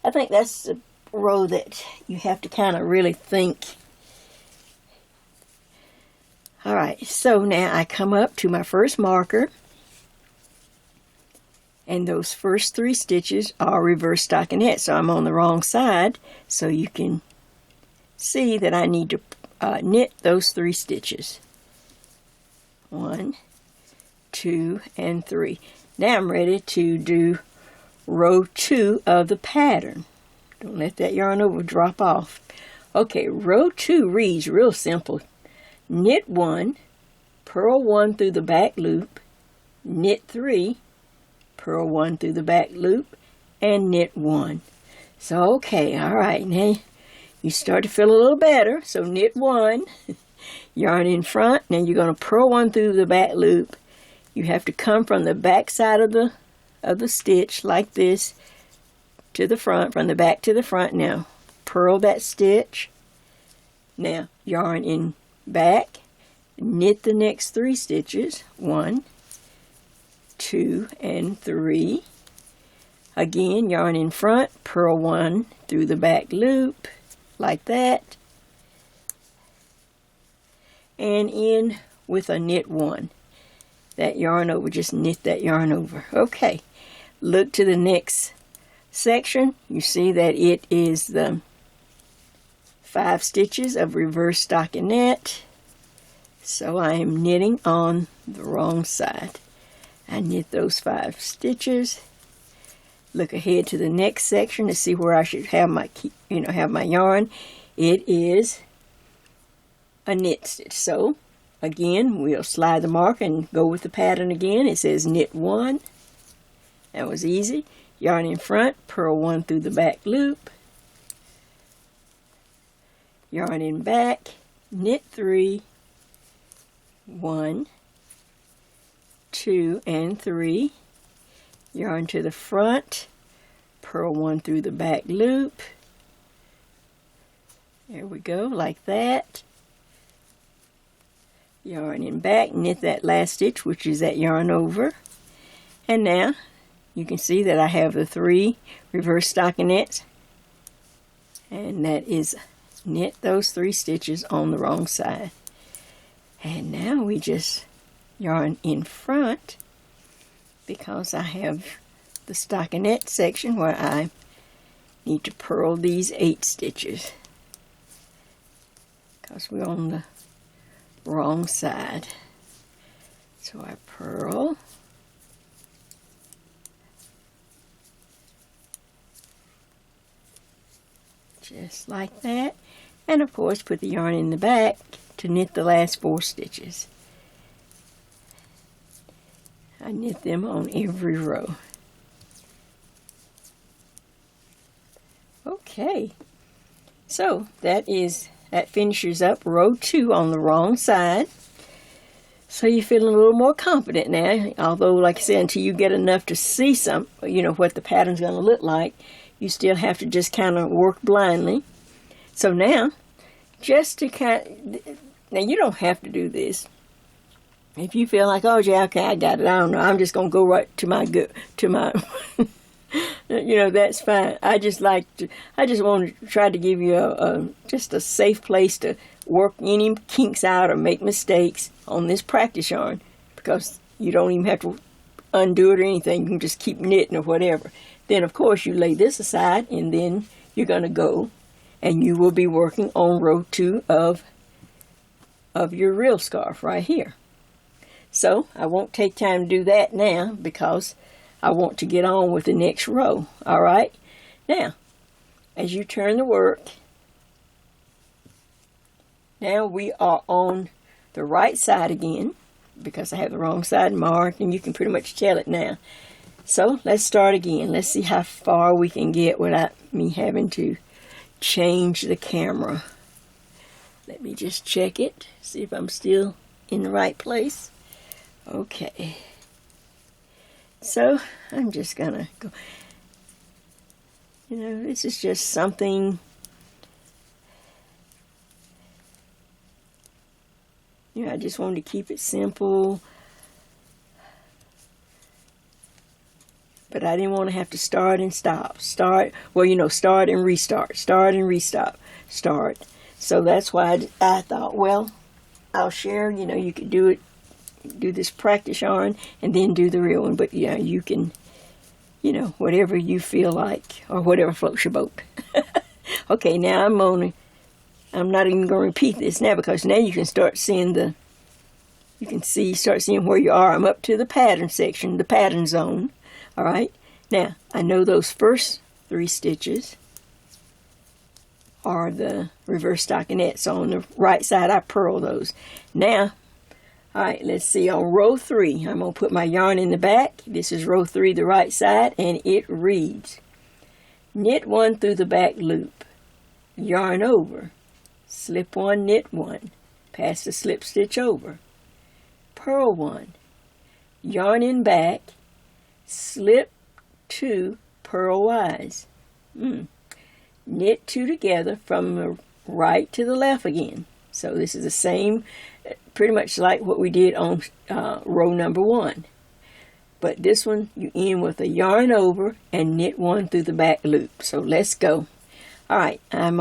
I think that's the row that you have to kind of really think. All right, so now I come up to my first marker, and those first 3 stitches are reverse stockinette, so I'm on the wrong side. So you can see that I need to knit those 3 stitches. 1, 2, and 3. Now I'm ready to do row 2 of the pattern. Don't let that yarn over drop off. Okay, row 2 reads real simple. Knit 1, purl 1 through the back loop, knit 3, purl 1 through the back loop, and knit 1. So, okay, all right, now you start to feel a little better. So knit 1, yarn in front. Now you're going to purl 1 through the back loop. You have to come from the back side of the stitch like this to the front, from the back to the front. Now purl that stitch. Now yarn in back, knit the next 3 stitches, 1, 2, and 3. Again, yarn in front, purl 1 through the back loop like that, and in with a knit 1. That yarn over, just knit that yarn over. Okay, look to the next section. You see that it is the 5 stitches of reverse stockinette. So I am knitting on the wrong side. I knit those 5 stitches. Look ahead to the next section to see where I should have my have my yarn. It is a knit stitch. So again, we'll slide the mark and go with the pattern again. It says knit 1. That was easy. Yarn in front, purl 1 through the back loop. Yarn in back, knit 3, 1, 2, and 3. Yarn to the front, purl 1 through the back loop. There we go, like that. Yarn in back, knit that last stitch, which is that yarn over. And now you can see that I have the 3 reverse stockinettes, and that is knit those 3 stitches on the wrong side. And now we just yarn in front, because I have the stockinette section where I need to purl these 8 stitches, because we're on the wrong side. So I purl, just like that, and of course put the yarn in the back to knit the last 4 stitches. I knit them on every row. Okay, so that finishes up row 2 on the wrong side. So you're feeling a little more confident now, although like I said, until you get enough to see what the pattern's going to look like, you still have to just kind of work blindly. So now, now you don't have to do this. If you feel like, oh yeah, okay, I got it, I don't know, I'm just going to go right to my that's fine. I just want to try to give you just a safe place to work any kinks out or make mistakes on this practice yarn, because you don't even have to undo it or anything. You can just keep knitting or whatever. Then of course you lay this aside, and then you're going to go and you will be working on row 2 of your real scarf right here. So I won't take time to do that now, because I want to get on with the next row. All right. Now, as you turn the work, now we are on the right side again, because I have the wrong side marked, and you can pretty much tell it now. So let's start again. Let's see how far we can get without me having to change the camera. Let me just check it, see if I'm still in the right place. Okay. So I'm just gonna go. This is just something. I just wanted to keep it simple. But I didn't want to have to start and stop. Start and restart. Start and restart. Start. So that's why I thought, well, I'll share, you could do this practice yarn and then do the real one. But yeah, you can, whatever you feel like, or whatever floats your boat. Okay, now I'm not even going to repeat this now, because now you can start seeing start seeing where you are. I'm up to the pattern section, the pattern zone. All right, now I know those first 3 stitches are the reverse stockinette. So on the right side, I purl those. Now, all right, let's see. On row 3, I'm going to put my yarn in the back. This is row 3, the right side, and it reads, knit 1 through the back loop, yarn over, slip 1, knit 1, pass the slip stitch over, purl 1, yarn in back, slip 2, purlwise. Knit 2 together from the right to the left again. So this is the same, pretty much like what we did on row number 1. But this one, you end with a yarn over and knit 1 through the back loop. So let's go. All right, I've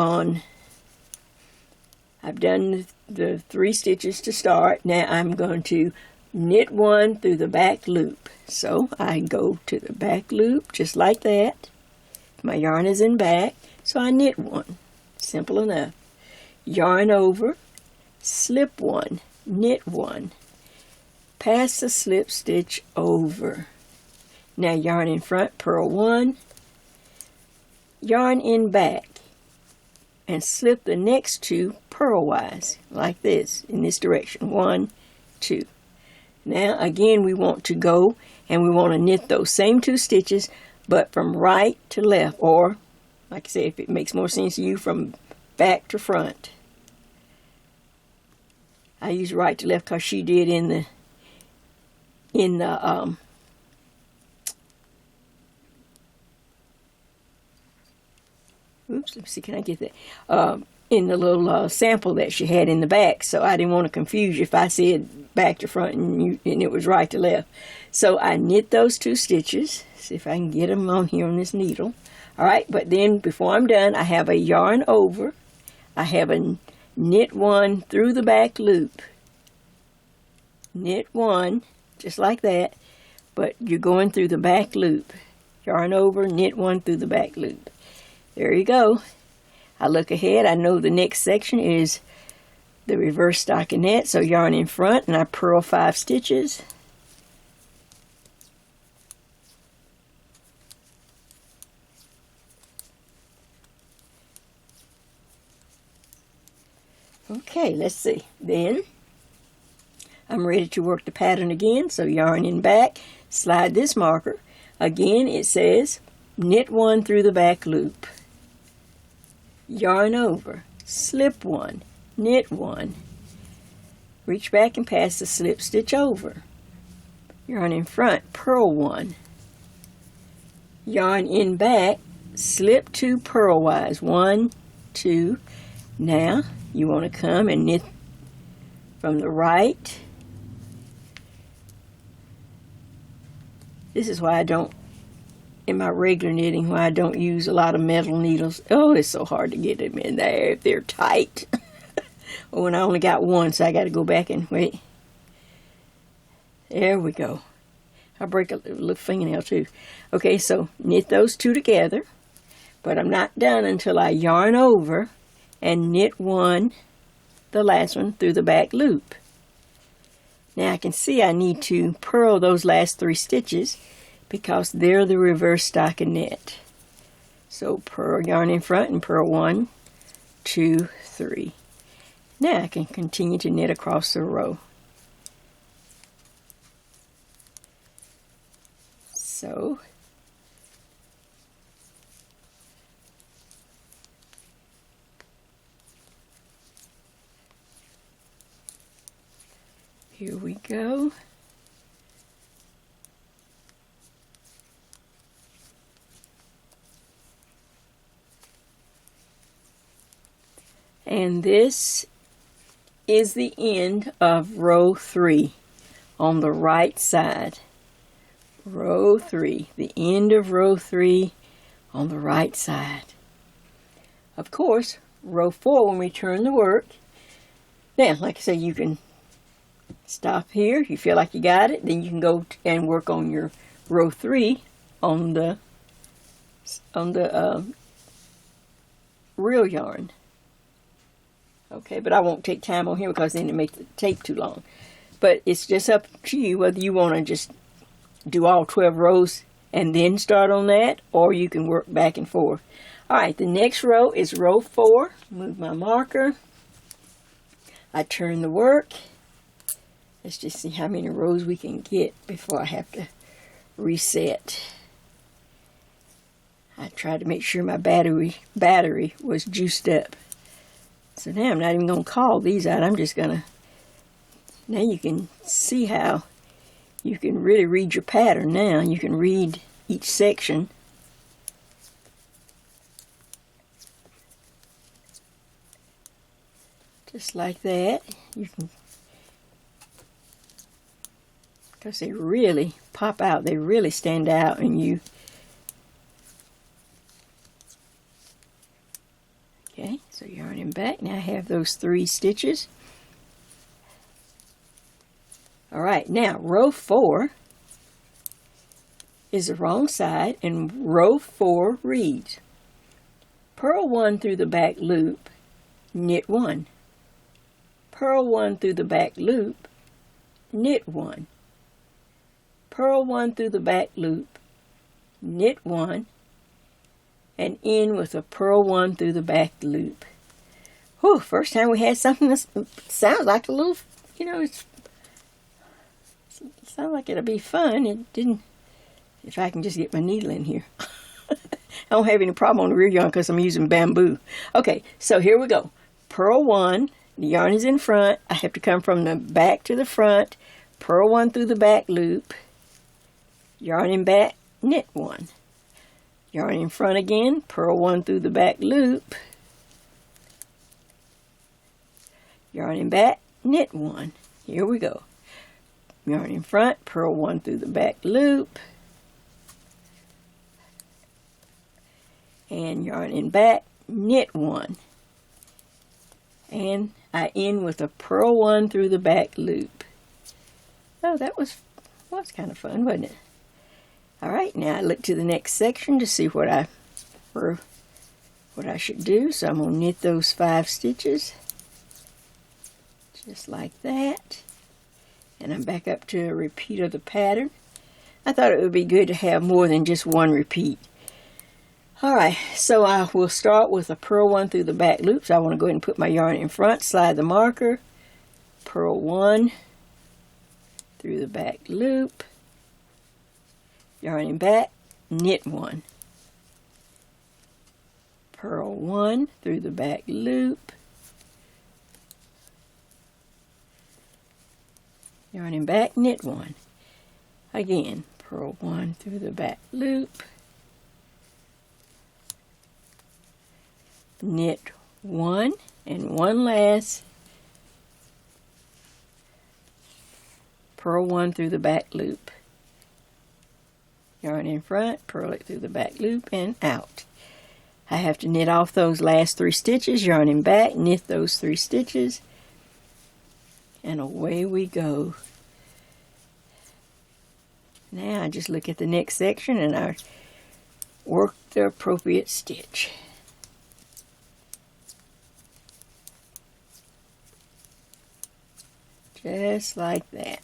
done the 3 stitches to start. Now I'm going to knit 1 through the back loop. So I go to the back loop just like that. My yarn is in back, so I knit 1. Simple enough. Yarn over, slip 1, knit 1, pass the slip stitch over. Now yarn in front, purl 1, yarn in back, and slip the next 2 purlwise, like this, in this direction. 1, 2. Now again we want to go and we want to knit those same 2 stitches, but from right to left, or like I said, if it makes more sense to you, from back to front. I use right to left because she did in the oops, let me see, can I get that? In the little sample that she had in the back, so I didn't want to confuse you if I said back to front and it was right to left. So I knit those 2 stitches. See if I can get them on here on this needle. All right, but then before I'm done, I have a yarn over. I have a knit 1 through the back loop. Knit 1, just like that, but you're going through the back loop. Yarn over, knit 1 through the back loop. There you go. I look ahead, I know the next section is the reverse stockinette, so yarn in front and I purl 5 stitches. Okay, let's see. Then I'm ready to work the pattern again, so yarn in back, slide this marker. Again, it says knit 1 through the back loop. Yarn over, slip 1, knit 1, reach back and pass the slip stitch over. Yarn in front, purl 1. Yarn in back, slip 2 purlwise. 1, 2. Now you want to come and knit from the right. This is why I don't, in my regular knitting, why I don't use a lot of metal needles. Oh, it's so hard to get them in there if they're tight. Oh, and I only got 1, so I got to go back and wait. There we go. I break a little fingernail too. Okay, so knit those 2 together, but I'm not done until I yarn over and knit 1, the last one, through the back loop. Now I can see I need to purl those last 3 stitches because they're the reverse stockinette. So purl, yarn in front and purl 1, 2, 3. Now I can continue to knit across the row. So here we go. And this is the end of row 3 on the right side. Row 3, the end of row 3 on the right side. Of course, row 4 when we turn the work. Now, like I say, you can stop here. If you feel like you got it, then you can go and work on your row 3 on the real yarn. Okay, but I won't take time on here because then it makes the tape too long. But it's just up to you whether you want to just do all 12 rows and then start on that, or you can work back and forth. All right, the next row is row 4. Move my marker. I turn the work. Let's just see how many rows we can get before I have to reset. I tried to make sure my battery was juiced up. So now I'm not even going to call these out. I'm just going to... Now you can see how you can really read your pattern now. You can read each section. Just like that. You can... Because they really pop out. They really stand out, and you... Okay, so yarning back. Now I have those 3 stitches. All right, now row 4 is the wrong side, and row 4 reads, purl 1 through the back loop, knit 1. Purl 1 through the back loop, knit 1. Purl 1 through the back loop, knit 1, and end with a purl 1 through the back loop. Whew, first time we had something that sounds like a little, you know, it sounds like it'll be fun. It didn't, if I can just get my needle in here. I don't have any problem on the rear yarn because I'm using bamboo. Okay, so here we go. Purl 1, the yarn is in front. I have to come from the back to the front, purl 1 through the back loop, yarn in back, knit 1. Yarn in front again, purl 1 through the back loop, yarn in back, knit 1. Here we go. Yarn in front, purl 1 through the back loop, and yarn in back, knit 1. And I end with a purl 1 through the back loop. Oh, that was kind of fun, wasn't it? All right, now I look to the next section to see what I should do. So I'm going to knit those 5 stitches, just like that. And I'm back up to a repeat of the pattern. I thought it would be good to have more than just one repeat. All right, so I will start with a purl 1 through the back loop. So I want to go ahead and put my yarn in front, slide the marker, purl 1 through the back loop, yarn in back, knit 1, purl 1 through the back loop, yarn in back, knit 1. Again, purl 1 through the back loop, knit 1, and one last purl 1 through the back loop. Yarn in front, purl it through the back loop, and out. I have to knit off those last 3 stitches, yarn in back, knit those 3 stitches, and away we go. Now I just look at the next section and I work the appropriate stitch. Just like that.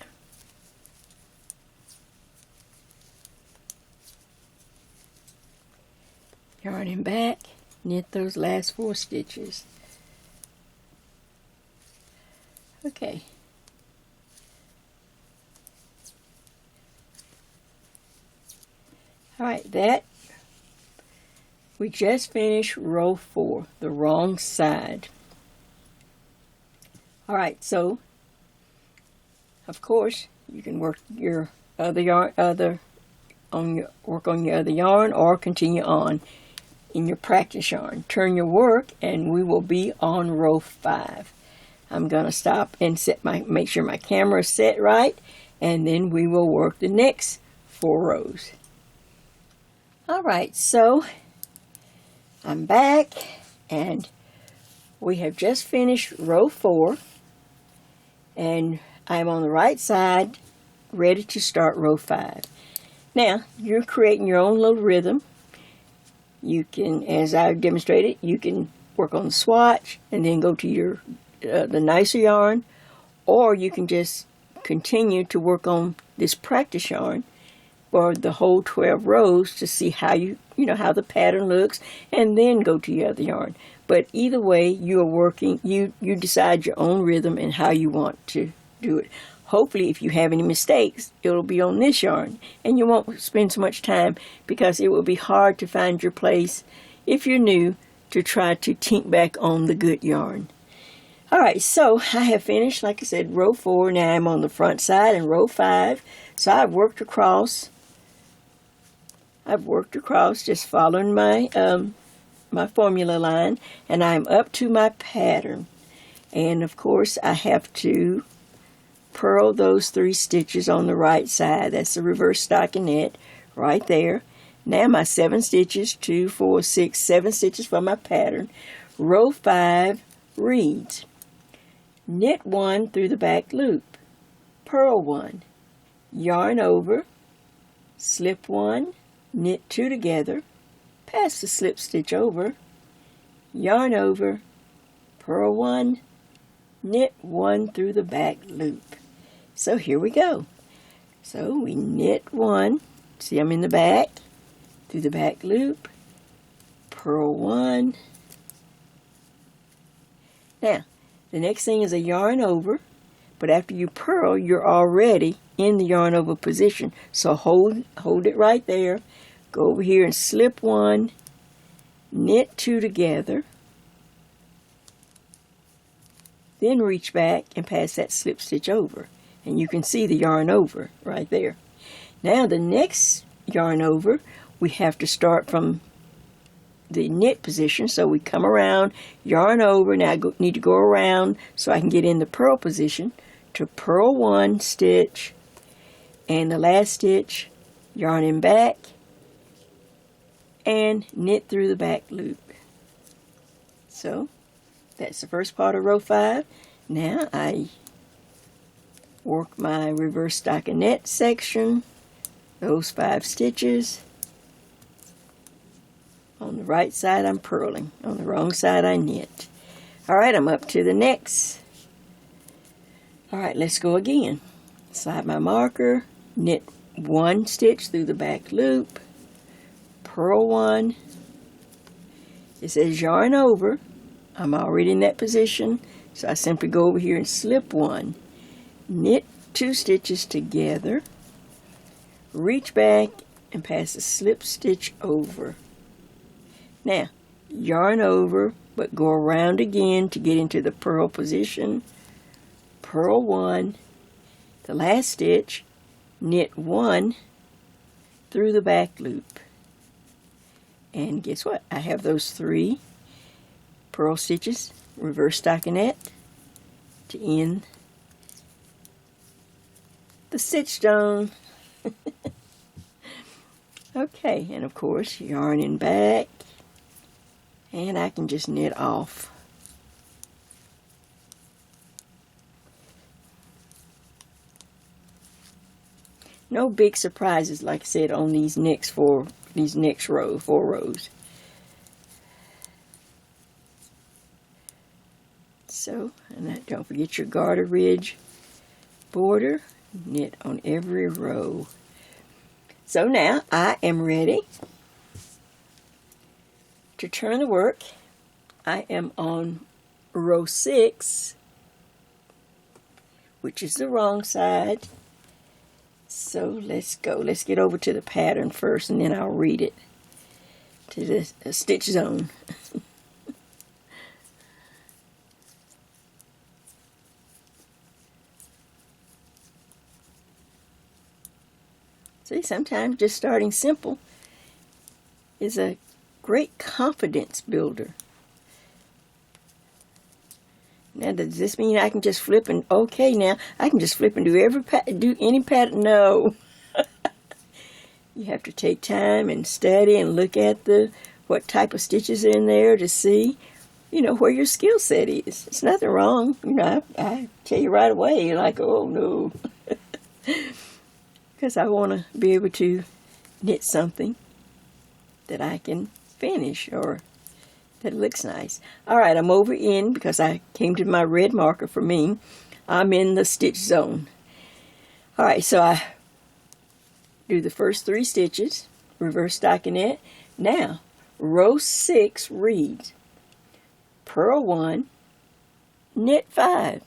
Yarn in back, knit those last 4 stitches. Okay. Alright, we just finished row 4, the wrong side. Alright, so of course you can work your other yarn, work on your other yarn, or continue on in your practice yarn. Turn your work and we will be on row 5. I'm going to stop and make sure my camera is set right, and then we will work the next 4 rows. Alright, so I'm back and we have just finished row 4, and I'm on the right side ready to start row 5. Now you're creating your own little rhythm. You can, as I've demonstrated, you can work on the swatch and then go to your the nicer yarn, or you can just continue to work on this practice yarn for the whole 12 rows to see how you know how the pattern looks, and then go to your other yarn. But either way, you are working, you decide your own rhythm and how you want to do it. Hopefully, if you have any mistakes, it'll be on this yarn, and you won't spend so much time, because it will be hard to find your place if you're new to try to tink back on the good yarn. Alright, so I have finished, like I said, row 4. Now I'm on the front side in row 5. So I've worked across just following my my formula line, and I'm up to my pattern. And of course I have to purl those 3 stitches on the right side. That's the reverse stockinette right there. Now my 7 stitches, 2, 4, 6, 7 stitches for my pattern. Row 5 reads, knit 1 through the back loop, purl 1, yarn over, slip 1, knit 2 together, pass the slip stitch over, yarn over, purl 1, knit 1 through the back loop. So here we go. So we knit 1, see I'm in the back, through the back loop, purl 1. Now, the next thing is a yarn over, but after you purl, you're already in the yarn over position. So hold it right there. Go over here and slip 1, knit 2 together, then reach back and pass that slip stitch over. And you can see the yarn over right there. Now the next yarn over, we have to start from the knit position. So we come around, yarn over. Now I need to go around so I can get in the purl position to purl 1 stitch, and the last stitch, yarn in back, and knit through the back loop. So that's the first part of row 5. Now I work my reverse stockinette section, those 5 stitches. On the right side I'm purling, on the wrong side I knit. Alright, I'm up to the next. Alright, let's go again. Slide my marker, knit 1 stitch through the back loop, purl 1. It says yarn over. I'm already in that position, so I simply go over here and slip 1, knit 2 stitches together, reach back and pass a slip stitch over. Now, yarn over, but go around again to get into the purl position, purl 1, the last stitch, knit 1 through the back loop. And guess what? I have those 3 purl stitches, reverse stockinette, to end the stitch stone. Okay, and of course, yarn in back, and I can just knit off. No big surprises, like I said, on these next 4 rows. So, and don't forget your garter ridge border, knit on every row. So now I am ready to turn the work. I am on row 6, which is the wrong side. So let's go. Let's get over to the pattern first, and then I'll read it to the stitch zone. See, sometimes just starting simple is a great confidence builder. Now, does this mean I can just flip and, okay, now I can just flip and do any pattern? No. You have to take time and study and look at what type of stitches are in there to see, where your skill set is. It's nothing wrong. I tell you right away, you're like, oh no. Because I want to be able to knit something that I can finish or that looks nice. Alright, I'm over in, because I came to my red marker for me, I'm in the stitch zone. Alright, so I do the first 3 stitches, reverse stockinette. Now, row 6 reads, purl 1, knit 5.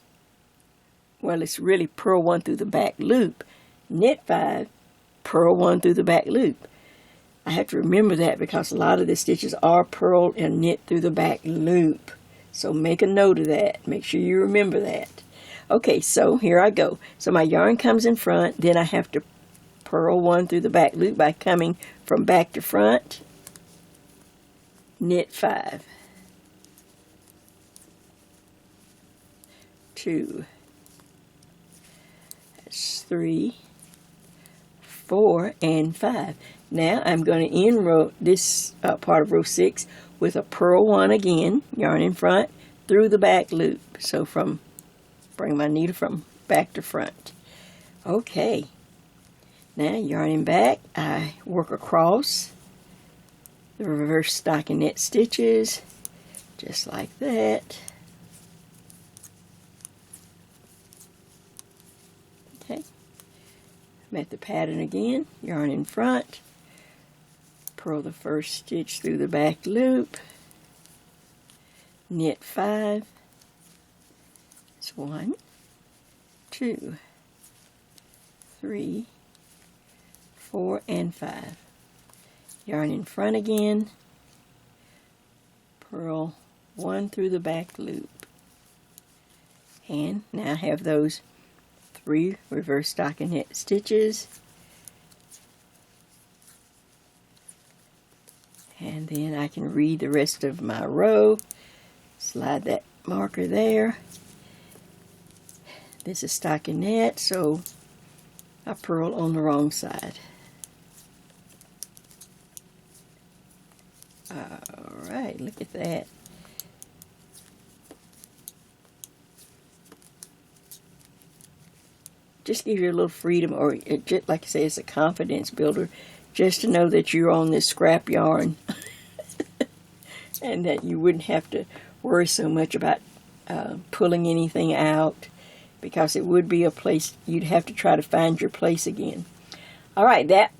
Well, it's really purl 1 through the back loop, knit 5, purl 1 through the back loop. I have to remember that because a lot of the stitches are purled and knit through the back loop. So make a note of that. Make sure you remember that. Okay, so here I go. So my yarn comes in front, then I have to purl 1 through the back loop by coming from back to front, knit 5, 2, that's 3, 4, and 5. Now I'm going to end row this part of row 6 with a purl 1 again, yarn in front, through the back loop. So bring my needle from back to front. Okay, now yarning back, I work across the reverse stockinette stitches, just like that. Okay, I'm at the pattern again, yarn in front, purl the first stitch through the back loop, knit 5, it's 1, 2, 3, 4, and 5. Yarn in front again, purl 1 through the back loop, and now I have those 3 reverse stockinette stitches, and then I can read the rest of my row. Slide that marker there. This is stockinette, so I purl on the wrong side. Alright, look at that. Just give you a little freedom, or just, like I say, it's a confidence builder, just to know that you're on this scrap yarn and that you wouldn't have to worry so much about pulling anything out, because it would be a place you'd have to try to find your place again. All right, that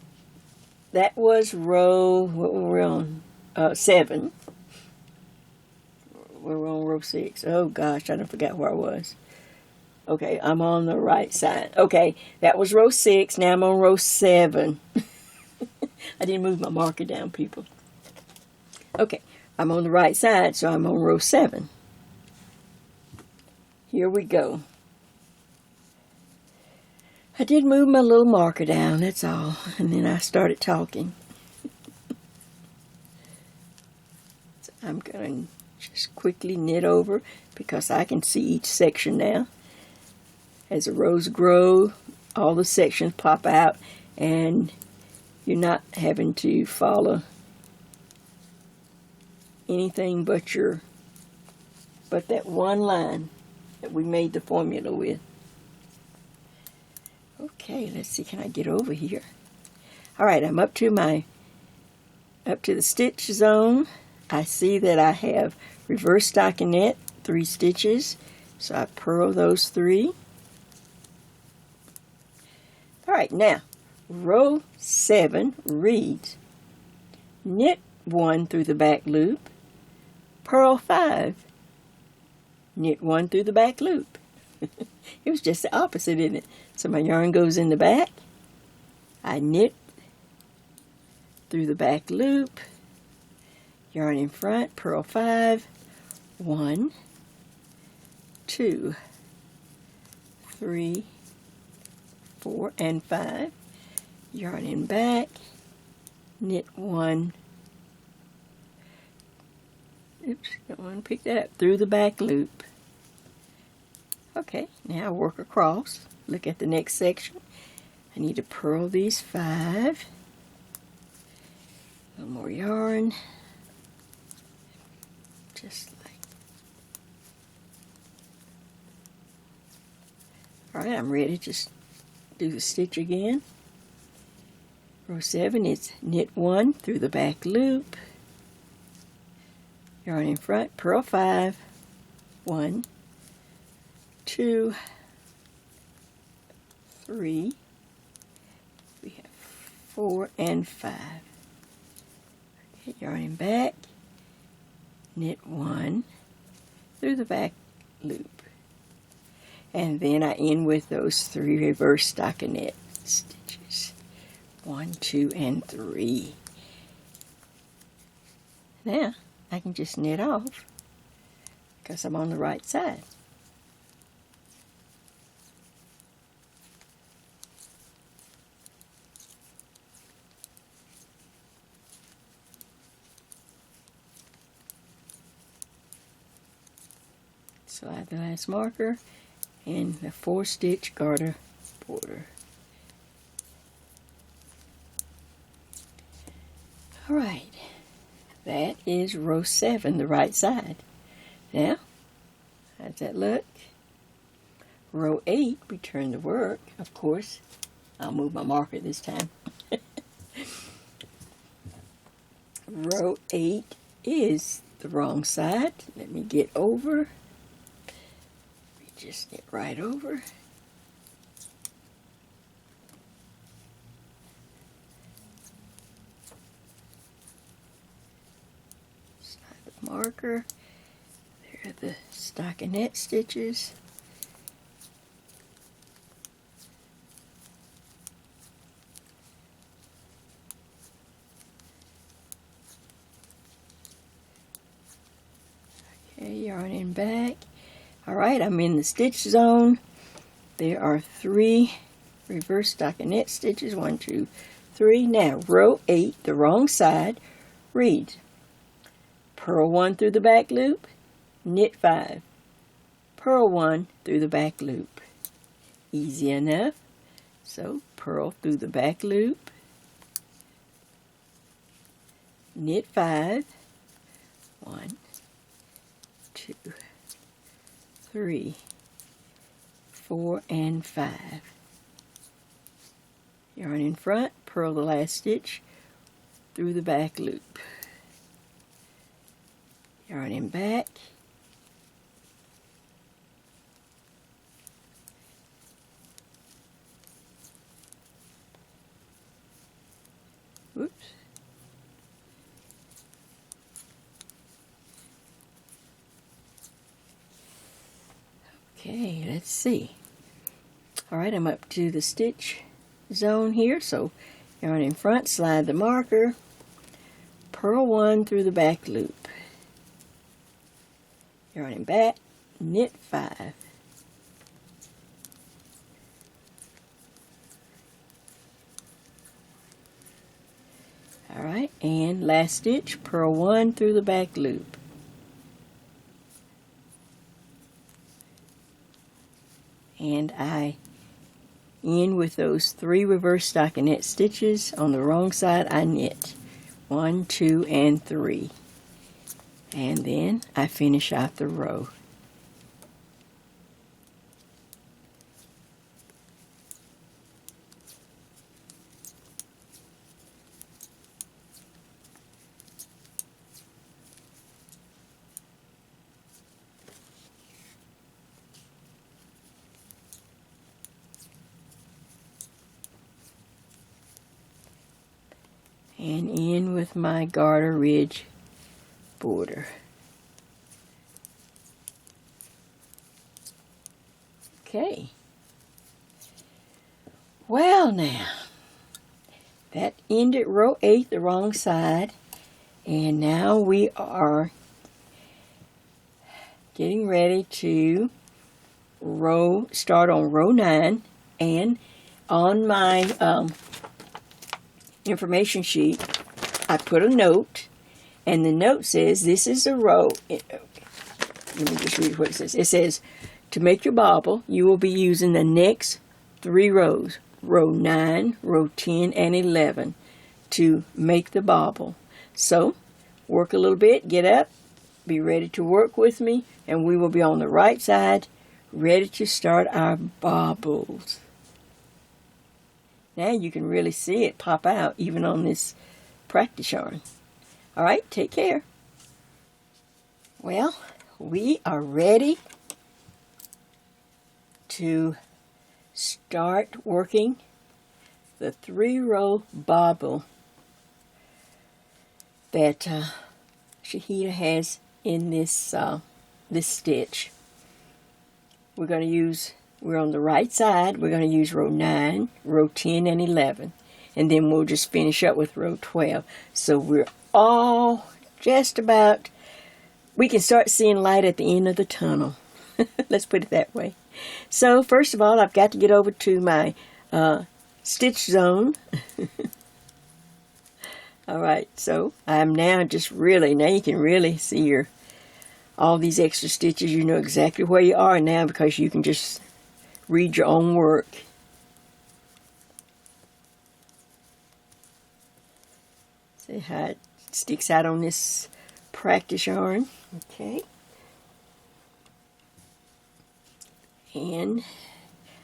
was row, what were we on? 7. We were on row 6. Oh gosh, I don't forget where I was. Okay, I'm on the right side. Okay, that was row 6. Now I'm on row 7. I didn't move my marker down, people. Okay, I'm on the right side, so I'm on row 7. Here we go. I did move my little marker down, that's all, and then I started talking. So I'm going to just quickly knit over, because I can see each section now. As the rows grow, all the sections pop out, and you're not having to follow anything but that one line that we made the formula with. Okay, let's see, can I get over here? All right, I'm up to the stitch zone. I see that I have reverse stockinette, 3 stitches, so I purl those 3. All right, now row 7 reads, knit 1 through the back loop, purl 5, knit 1 through the back loop. It was just the opposite, isn't it? So my yarn goes in the back, I knit through the back loop, yarn in front, purl 5, 1, 2, 3, 4, and 5, yarn in back, knit 1, oops, don't want to pick that up, through the back loop. Okay, now I work across. Look at the next section. I need to purl these 5. A little more yarn. Just like. Alright, I'm ready to just do the stitch again. Row 7 is knit 1 through the back loop. Yarn in front, purl 5. 1, 2, 3, we have 4 and 5. Okay, yarning back, knit 1 through the back loop, and then I end with those 3 reverse stockinette stitches. 1, 2, and 3. Now I can just knit off because I'm on the right side. Slide the last marker and the 4-stitch garter border. Alright, that is row 7, the right side. Now, how's that look? Row 8, return to work. Of course, I'll move my marker this time. Row 8 is the wrong side. Let me get over. Just knit right over. Slide the marker. There are the stockinette stitches. Okay, yarning back. Alright, I'm in the stitch zone. There are 3 reverse stockinette stitches. 1, 2, 3. Now, row 8, the wrong side, reads purl 1 through the back loop, knit 5. Purl 1 through the back loop. Easy enough. So, purl through the back loop, knit 5. 1, 2, 3, 4, and 5. Yarn in front, purl the last stitch through the back loop. Yarn in back. Whoops. Okay, let's see. Alright, I'm up to the stitch zone here, so yarn in front, slide the marker, purl 1 through the back loop. Yarn in back, knit 5. Alright, and last stitch, purl 1 through the back loop. And I end with those 3 reverse stockinette stitches. On the wrong side I knit 1, 2, and 3, and then I finish out the row. And in with my garter ridge border. Okay. Well now, that ended row 8, the wrong side, and now we are getting ready to start on row 9, and on my information sheet, I put a note, and the note says this is the row. Let me just read what it says. It says, to make your bobble, you will be using the next 3 rows, row 9, row 10, and 11, to make the bobble. So, work a little bit, get up, be ready to work with me, and we will be on the right side, ready to start our bobbles. Now you can really see it pop out even on this practice yarn. Alright, take care. Well, we are ready to start working the 3-row bobble that Shida has in this this stitch. We're on the right side. We're going to use row 9, row 10, and 11. And then we'll just finish up with row 12. So we're all just about, we can start seeing light at the end of the tunnel. Let's put it that way. So first of all, I've got to get over to my stitch zone. Alright, so I'm now just really, now you can really see all these extra stitches. You know exactly where you are now because you can just read your own work. See how it sticks out on this practice yarn. Okay. And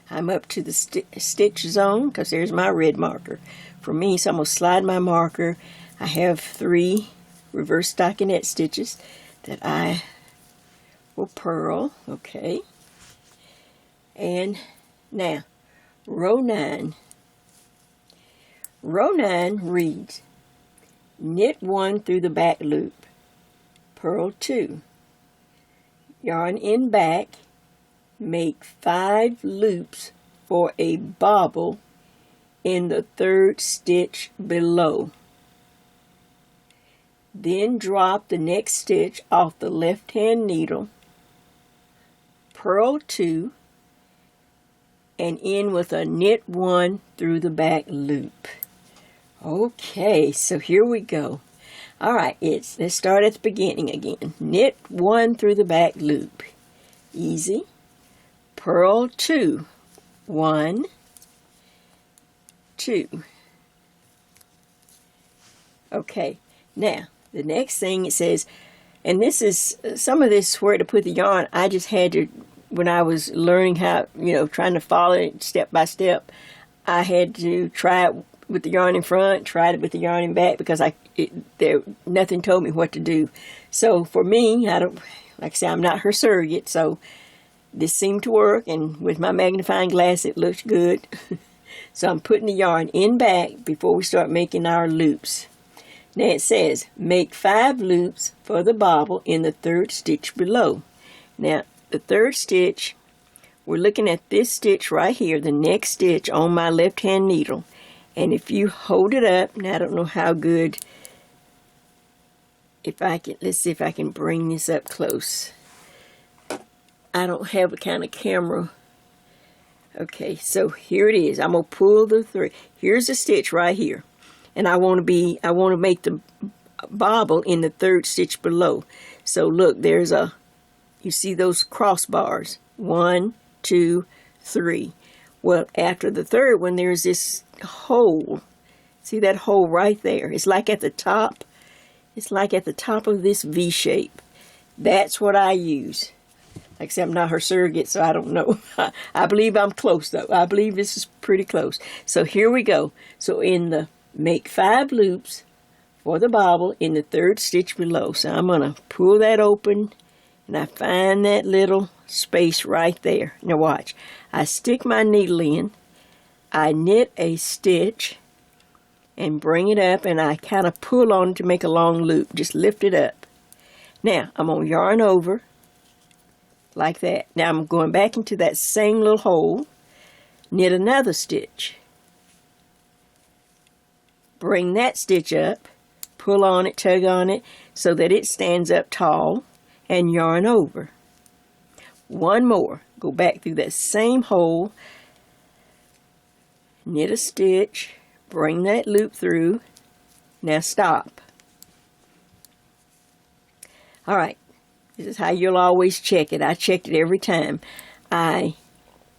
I'm up to the stitch zone because there's my red marker for me. So I'm going to slide my marker. I have 3 reverse stockinette stitches that I will purl. Okay. And now, row 9. Row 9 reads, knit 1 through the back loop, purl 2, yarn in back, make 5 loops for a bobble in the 3rd stitch below. Then drop the next stitch off the left hand needle, purl 2, and end with a knit 1 through the back loop. Okay, so here we go. Alright, let's start at the beginning again. Knit 1 through the back loop. Easy. Purl 2. 1, 2. Okay, now the next thing it says, and this is some of this where to put the yarn. I just had to, when I was learning how, trying to follow it step by step, I had to try it with the yarn in front, tried it with the yarn in back because nothing told me what to do. So for me, like I say, I'm not her surrogate, so this seemed to work, and with my magnifying glass it looks good. So I'm putting the yarn in back before we start making our loops. Now it says, make 5 loops for the bobble in the 3rd stitch below. Now the 3rd stitch, we're looking at this stitch right here, the next stitch on my left hand needle. And if you hold it up, now I don't know how good, let's see if I can bring this up close. I don't have a kind of camera. Okay, so here it is. I'm going to pull the 3. Here's the stitch right here. And I want to make the bobble in the 3rd stitch below. So look, you see those crossbars. 1, 2, 3. Well, after the 3rd one, there's this hole. See that hole right there? It's like at the top. It's like at the top of this V shape. That's what I use. Like I said, I'm not her surrogate, so I don't know. I believe I'm close, though. I believe this is pretty close. So here we go. So make 5 loops for the bobble in the 3rd stitch below. So I'm going to pull that open, and I find that little space right there. Now watch. I stick my needle in, I knit a stitch, and bring it up, and I kind of pull on it to make a long loop. Just lift it up. Now, I'm going to yarn over, like that. Now I'm going back into that same little hole, knit another stitch, bring that stitch up, pull on it, tug on it, so that it stands up tall, and yarn over. One more, go back through that same hole, knit a stitch, bring that loop through, now stop. Alright, this is how you'll always check it. I checked it every time.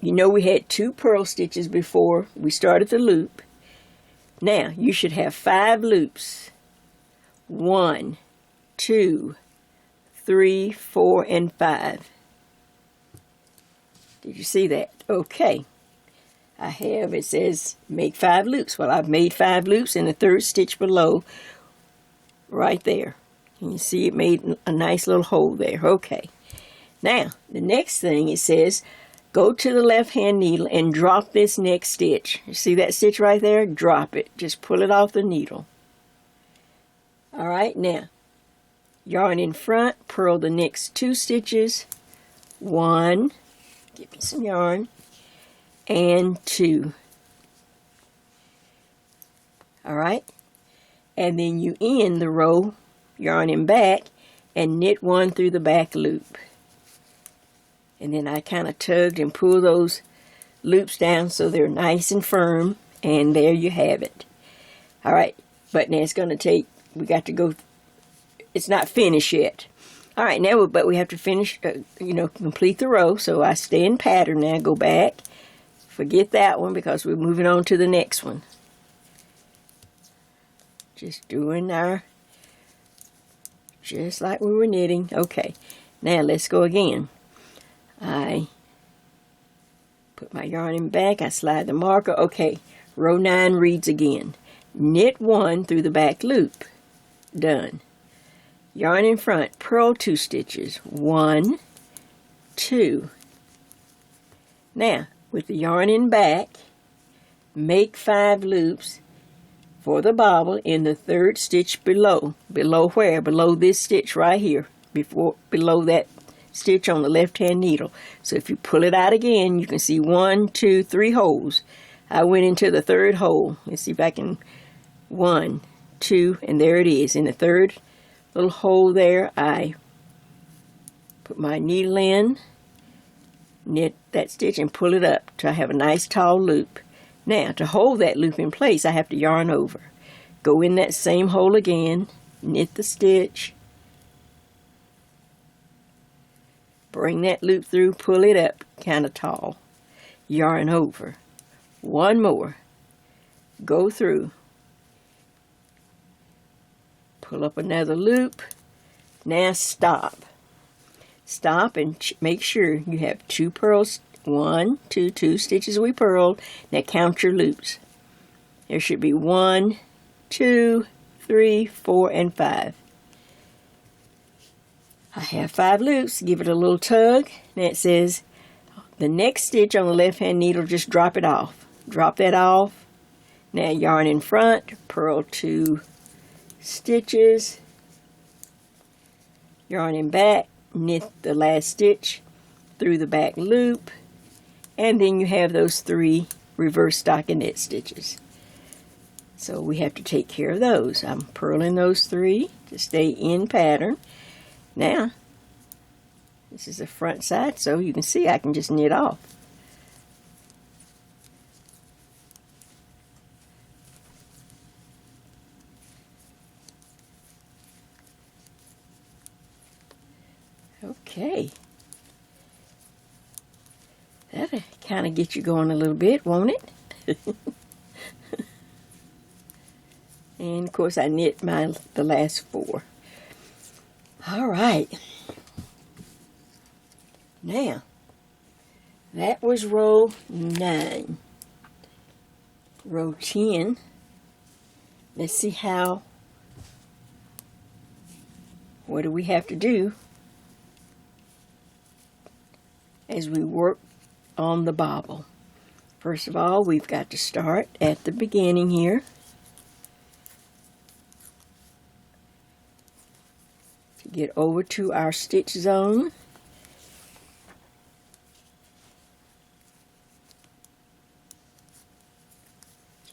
We had 2 purl stitches before we started the loop. Now, you should have 5 loops. 1, 2, 3, 4, and 5. Did you see that? Okay. It says make 5 loops. Well, I've made 5 loops in the 3rd stitch below, right there. And you see it made a nice little hole there. Okay. Now, the next thing it says, go to the left hand needle and drop this next stitch. You see that stitch right there? Drop it. Just pull it off the needle. Alright, now yarn in front, purl the next 2 stitches, 1, give me some yarn, and 2. Alright, and then you end the row, yarn in back, and knit 1 through the back loop. And then I kind of tugged and pulled those loops down so they're nice and firm, and there you have it. Alright, but now it's going to take, we got to go, it's not finished yet. Alright, now, but we have to finish, complete the row, so I stay in pattern now, go back, forget that one because we're moving on to the next one. Just doing our, just like we were knitting. Okay, now let's go again. I put my yarn in back, I slide the marker. Okay, row 9 reads again. Knit 1 through the back loop. Done. Yarn in front, purl 2 stitches. 1, 2. Now, with the yarn in back, make 5 loops for the bobble in the 3rd stitch below. Below where? Below this stitch right here. Below that stitch on the left hand needle. So if you pull it out again, you can see 1, 2, 3 holes. I went into the 3rd hole. Let's see if I can, 1, 2, and there it is. In the 3rd little hole there, I put my needle in, knit that stitch and pull it up till I have a nice tall loop. Now, to hold that loop in place, I have to yarn over. Go in that same hole again, knit the stitch, bring that loop through, pull it up kind of tall, yarn over. 1 more, go through, pull up another loop. Now stop. Stop and make sure you have 2 purls. 1, 2, 2 stitches we purled. Now count your loops. There should be 1, 2, 3, 4, and 5. I have 5 loops. Give it a little tug. Now it says the next stitch on the left hand needle, just drop it off. Drop that off. Now yarn in front, purl 2 stitches, yarn in back, knit the last stitch through the back loop, and then you have those 3 reverse stockinette stitches. So we have to take care of those. I'm purling those 3 to stay in pattern. Now, this is the front side, so you can see I can just knit off. Okay. That'll kind of get you going a little bit, won't it? And of course I knit the last 4. All right. Now, that was row 9. Row 10. Let's see what do we have to do as we work on the bobble. First of all, we've got to start at the beginning here. To get over to our stitch zone.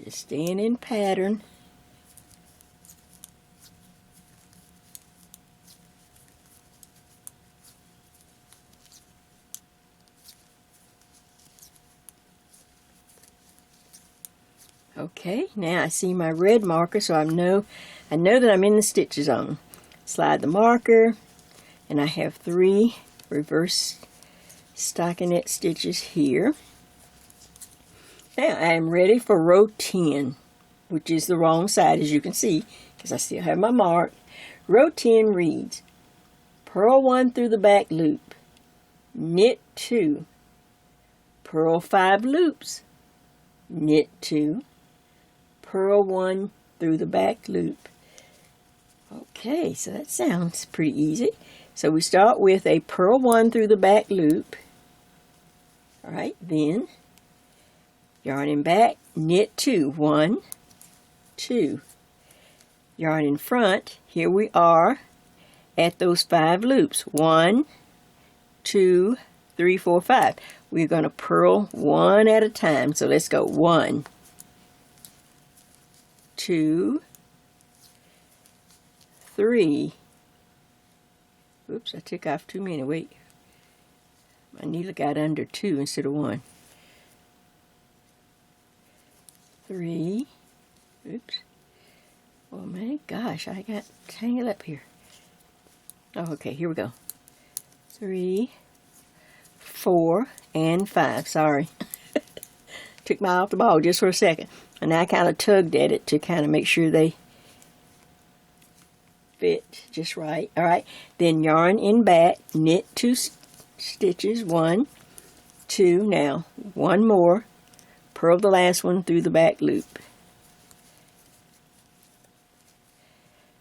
Just staying in pattern. Okay, now I see my red marker, so I know that I'm in the stitch zone. Slide the marker, and I have 3 reverse stockinette stitches here. Now I am ready for row 10, which is the wrong side, as you can see, because I still have my mark. Row 10 reads, purl 1 through the back loop, knit 2, purl 5 loops, knit 2, purl 1 through the back loop. Okay, so that sounds pretty easy. So we start with a purl 1 through the back loop, All right, then yarn in back, knit 2, 1, 2. Yarn in front, here we are at those 5 loops, 1, 2, 3, 4, 5. We're going to purl one at a time, so let's go 1, 2, 3. Oops, I took off too many. Wait, my needle got under 2 instead of 1. 3. Oops. Oh my gosh, I got tangled up here. Oh, okay, here we go. 3, 4, and 5. Sorry. Took my eye off the ball just for a second. And I kind of tugged at it to kind of make sure they fit just right. All right, then yarn in back, knit 2 stitches, 1, 2. Now, one more. Purl the last one through the back loop.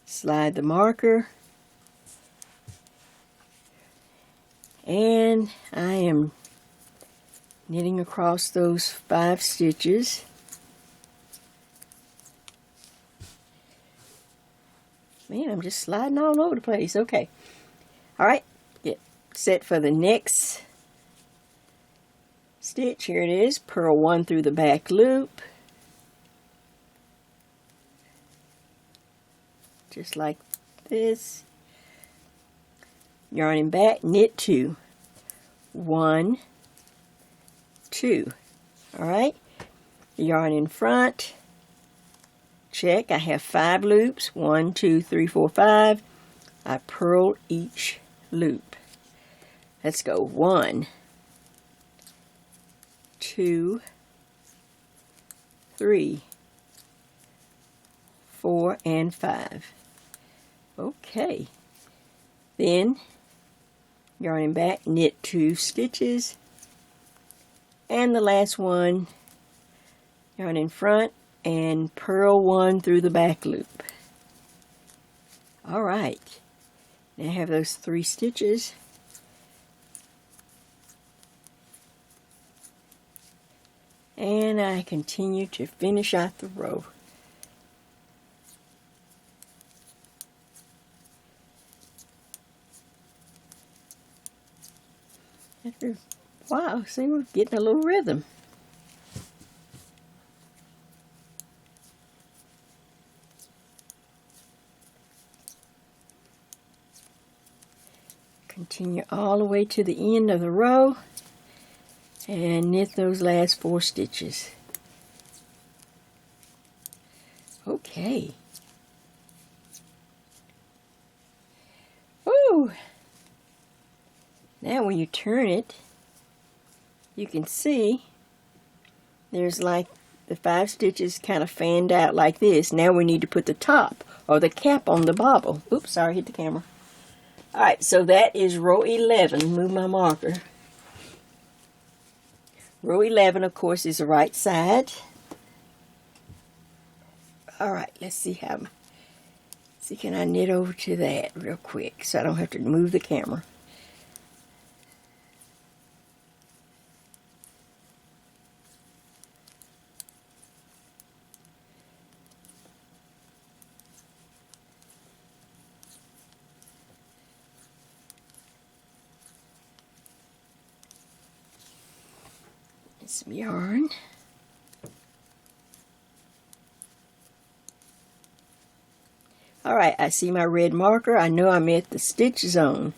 Slide the marker. And I am knitting across those 5 stitches. Man, I'm just sliding all over the place. Okay. All right. Get set for the next stitch. Here it is. Purl 1 through the back loop. Just like this. Yarn in back, knit 2. 1, 2. All right. Yarn in front. Check. I have 5 loops. 1, 2, 3, 4, 5. I purl each loop. Let's go 1, 2, 3, 4, and 5. Okay. Then yarn in back, knit 2 stitches, and the last one, yarn in front and purl 1 through the back loop. All right. Now I have those 3 stitches. And I continue to finish out the row. After, wow, see, we're getting a little rhythm. Continue all the way to the end of the row and knit those last 4 stitches. Okay. Woo! Now when you turn it, you can see there's like the 5 stitches kind of fanned out like this. Now we need to put the top or the cap on the bobble. Oops, sorry, hit the camera. Alright, so that is row 11. Move my marker. Row 11, of course, is the right side. Alright, let's see how. See, can I knit over to that real quick so I don't have to move the camera. Some yarn. Alright, I see my red marker. I know I'm at the stitch zone.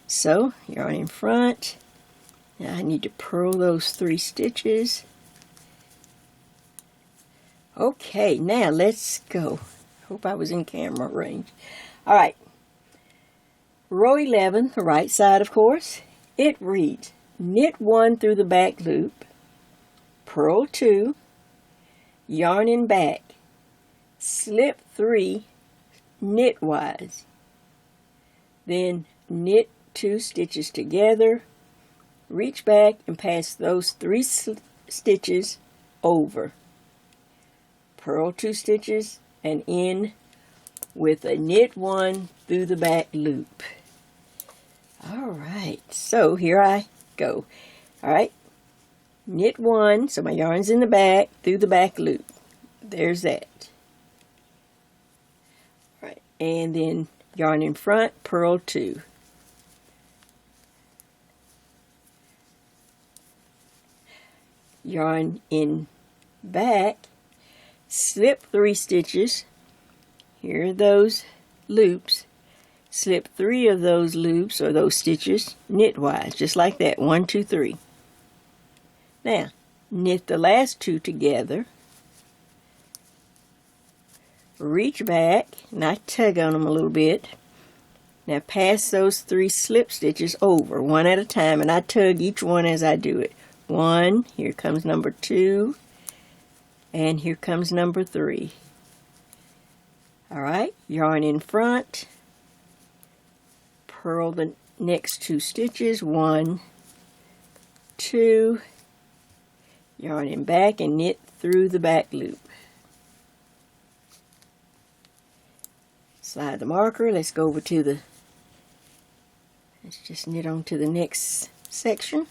So, yarn in front. Now I need to purl those 3 stitches. Okay, now let's go. Hope I was in camera range. Alright. Row 11, the right side, of course. It reads, knit 1 through the back loop. Purl 2, yarn in back, slip 3 knitwise, then knit 2 stitches together, reach back and pass those 3 stitches over, purl 2 stitches and end with a knit 1 through the back loop. Alright, so here I go. Alright. knit 1, so my yarn's in the back, through the back loop. There's that. Right, and then yarn in front, purl 2. Yarn in back, slip 3 stitches. Here are those loops. Slip 3 of those loops or those stitches knitwise, just like that. 1, 2, 3. Now, knit the last 2 together. Reach back, and I tug on them a little bit. Now pass those 3 slip stitches over, one at a time, and I tug each one as I do it. 1, here comes number 2, and here comes number 3. Alright, yarn in front, purl the next 2 stitches, 1, 2, yarn in back and knit through the back loop. Slide the marker, let's go over to the, let's just knit on to the next section.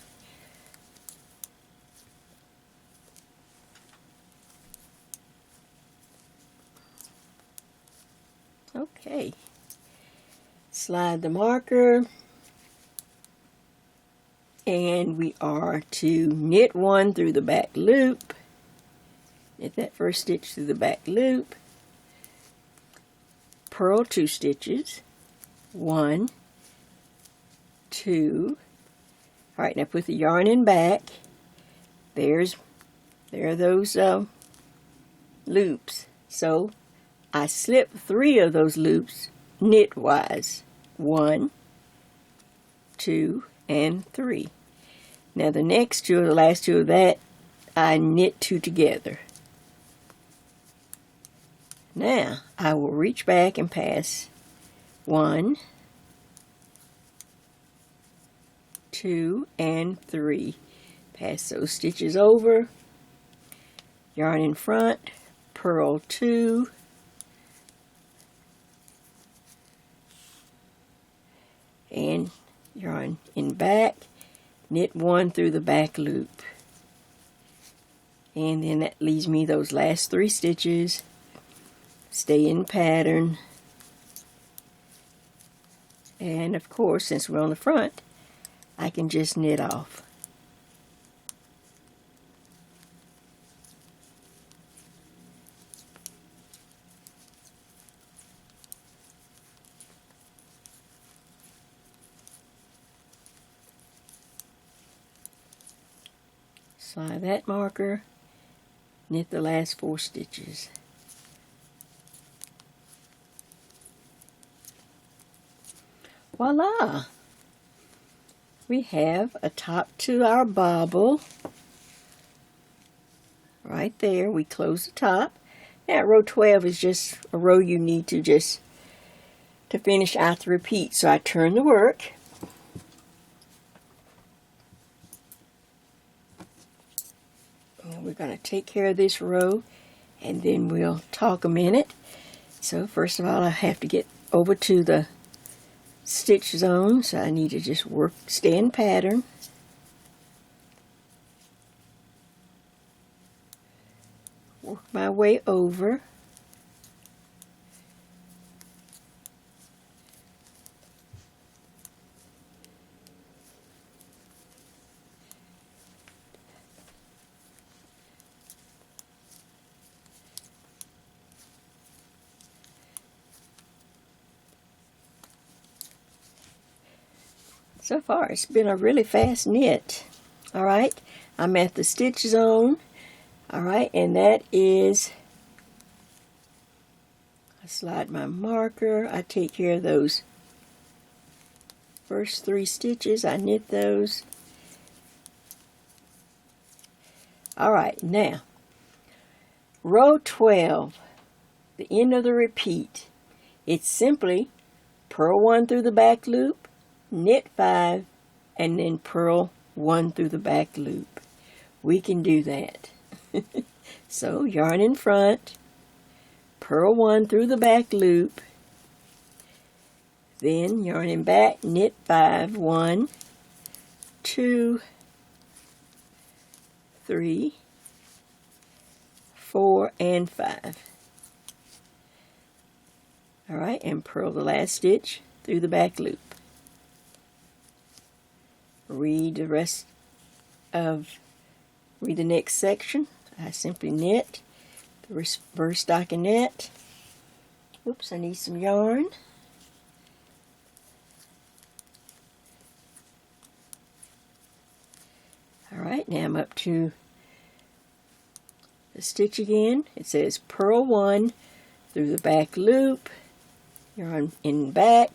Okay, slide the marker, and we are to knit 1 through the back loop, knit that first stitch through the back loop, purl 2 stitches, 1, 2, alright, now put the yarn in back, there are those loops, so I slip 3 of those loops knitwise. 1, 2, and 3. Now the next 2, or the last 2 of that, I knit 2 together. Now I will reach back and pass 1, 2, and 3. Pass those stitches over. Yarn in front, purl 2, and yarn in back, knit 1 through the back loop, and then that leaves me those last 3 stitches. Stay in pattern, and of course, since we're on the front, I can just knit off. Slide that marker, knit the last 4 stitches. Voila! We have a top to our bobble. Right there, we close the top. Now row 12 is just a row you need to finish out the repeat. So I turn the work. We're going to take care of this row, and then we'll talk a minute. So first of all, I have to get over to the stitch zone, so I need to just stay in pattern. Work my way over. So far, it's been a really fast knit. Alright, I'm at the stitch zone. Alright, and that is, I slide my marker, I take care of those first 3 stitches, I knit those. Alright, now, row 12, the end of the repeat. It's simply purl 1 through the back loop, knit 5, and then purl 1 through the back loop. We can do that. So yarn in front, purl 1 through the back loop, then yarn in back, knit 5, 1, 2, 3, 4, and 5. Alright, and purl the last stitch through the back loop. Read the next section. I simply knit the reverse stockinette. Oops, I need some yarn. Alright, now I'm up to the stitch again. It says purl 1 through the back loop, yarn in back,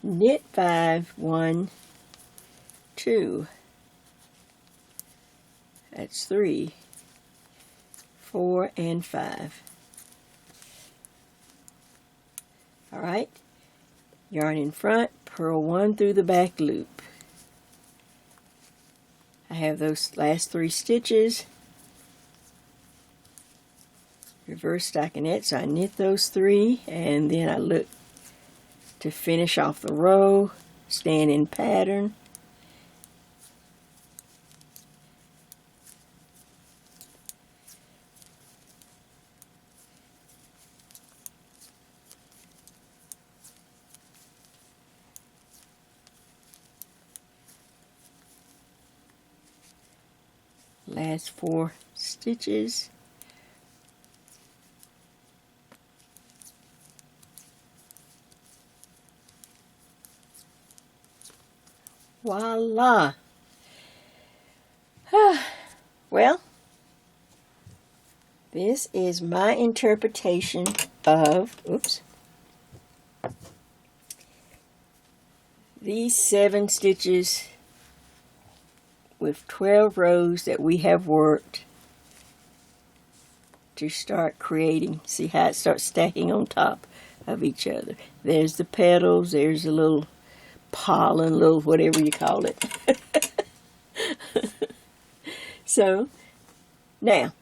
knit 5, 1, 2, that's 3, 4, and 5. Alright, yarn in front, purl 1 through the back loop. I have those last 3 stitches, reverse stockinette, so I knit those 3, and then I look to finish off the row, stand in pattern, last 4 stitches, voila. Well, this is my interpretation of, these 7 stitches with 12 rows that we have worked to start creating. See how it starts stacking on top of each other. There's the petals, there's a little pollen, little whatever you call it. So, now,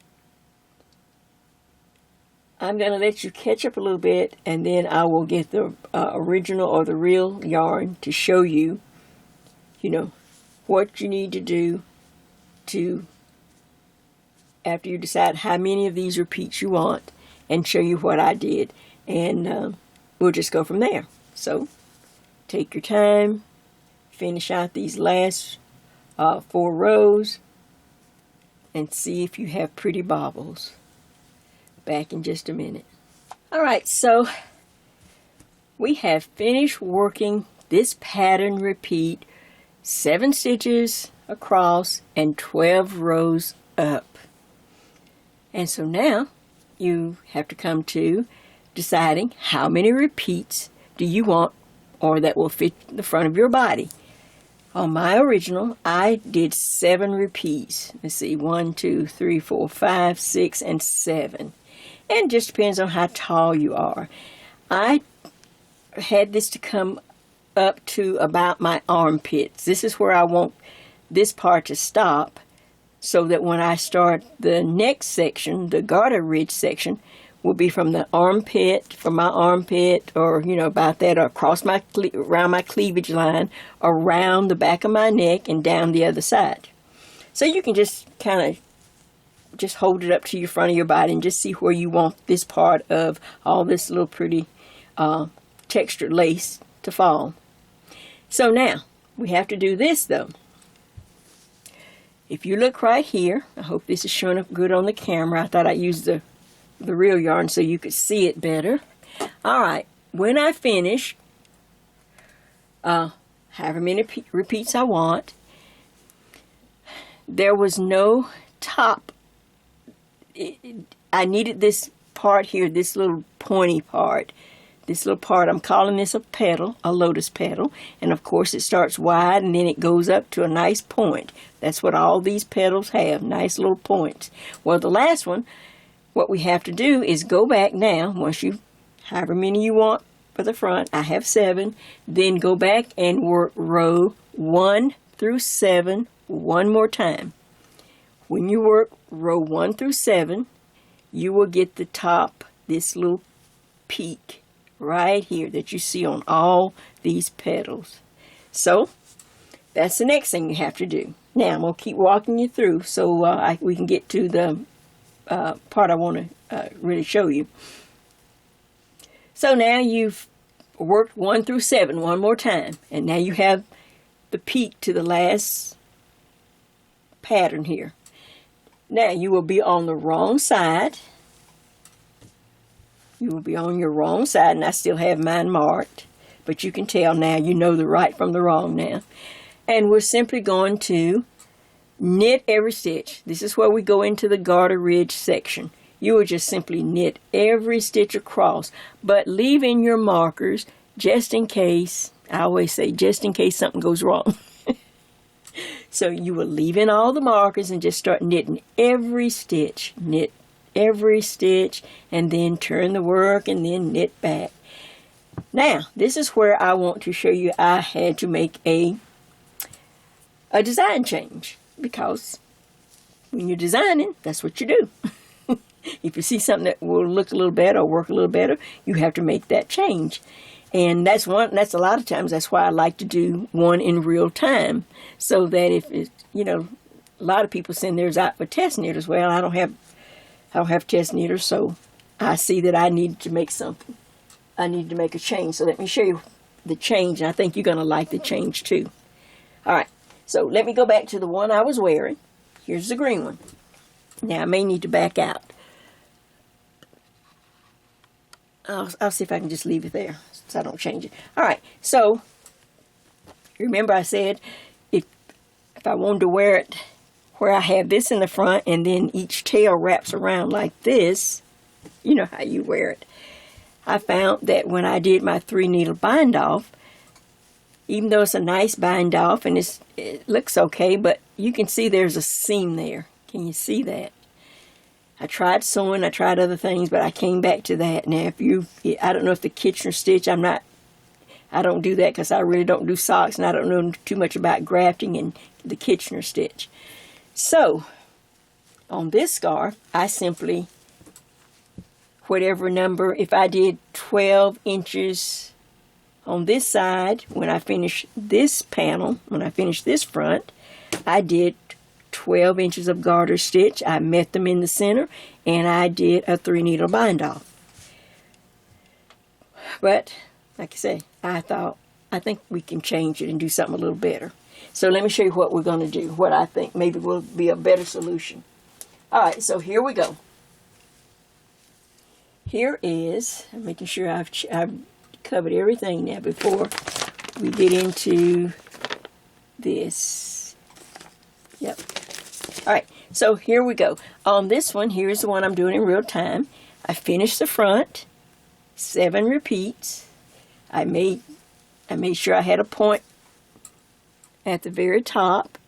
I'm going to let you catch up a little bit, and then I will get the original or the real yarn to show you, what you need to do to, after you decide how many of these repeats you want, and show you what I did. And we'll just go from there. So, take your time, finish out these last 4 rows, and see if you have pretty baubles. Back in just a minute. Alright, so we have finished working this pattern repeat, 7 stitches across and 12 rows up. And so now you have to come to deciding how many repeats do you want, or that will fit the front of your body. On my original, I did 7 repeats. Let's see, 1, 2, 3, 4, 5, 6, and 7. And it just depends on how tall you are. I had this to come up to about my armpits. This is where I want this part to stop, so that when I start the next section, the garter ridge section, will be from the armpit, from my armpit, or about that, or across my around my cleavage line, around the back of my neck, and down the other side. So you can just kind of just hold it up to your front of your body and just see where you want this part of all this little pretty textured lace to fall. So now we have to do this though. If you look right here, I hope this is showing up good on the camera. I thought I'd use the real yarn so you could see it better. Alright, when I finish, however many repeats I want, there was no top. I needed this part here, this little pointy part. This little part, I'm calling this a petal, a lotus petal. And of course it starts wide and then it goes up to a nice point. That's what all these petals have, nice little points. Well, the last one, what we have to do is go back now, once you, however many you want for the front, I have 7, then go back and work row 1 through 7 one more time. When you work row 1 through 7, you will get the top, this little peak right here that you see on all these petals. So, that's the next thing you have to do. Now I'm going to keep walking you through so we can get to the part I want to really show you. So now you've worked 1 through 7 one more time, and now you have the peak to the last pattern here. Now you will be on the wrong side. You will be on your wrong side, and I still have mine marked, but you can tell now, you know the right from the wrong now. And we're simply going to knit every stitch. This is where we go into the garter ridge section. You will just simply knit every stitch across, but leave in your markers just in case. I always say just in case something goes wrong. So you will leave in all the markers and just start knitting every stitch. Knit every stitch and then turn the work and then knit back. Now, this is where I want to show you I had to make a design change, because when you're designing, that's what you do. If you see something that will look a little better or work a little better, you have to make that change. And that's a lot of times, that's why I like to do one in real time, so that if it, a lot of people send theirs out for test knitters. Well, I don't have test knitters, so I see that I need to make something. I need to make a change. So let me show you the change, and I think you're going to like the change too. All right, so let me go back to the one I was wearing. Here's the green one. Now I may need to back out. I'll see if I can just leave it there so I don't change it. All right, so remember I said if I wanted to wear it where I have this in the front and then each tail wraps around like this, you know how you wear it. I found that when I did my 3-needle bind off, even though it's a nice bind off and it looks okay, but you can see there's a seam there. Can you see that? I tried sewing, I tried other things, but I came back to that. Now, I don't know if the Kitchener stitch, I don't do that because I really don't do socks, and I don't know too much about grafting and the Kitchener stitch. So, on this scarf, I simply, whatever number, if I did 12 inches on this side, when I finish this panel, when I finish this front, I did 12 inches of garter stitch. I met them in the center, and I did a 3-needle bind off. But like I say, I think we can change it and do something a little better. So let me show you what we're going to do, what I think maybe will be a better solution. All right, so here we go. Here is, I'm making sure I've covered everything now before we get into this. Yep. All right, so here we go. On this one, here's the one I'm doing in real time. I finished the front, 7 repeats. I made sure I had a point at the very top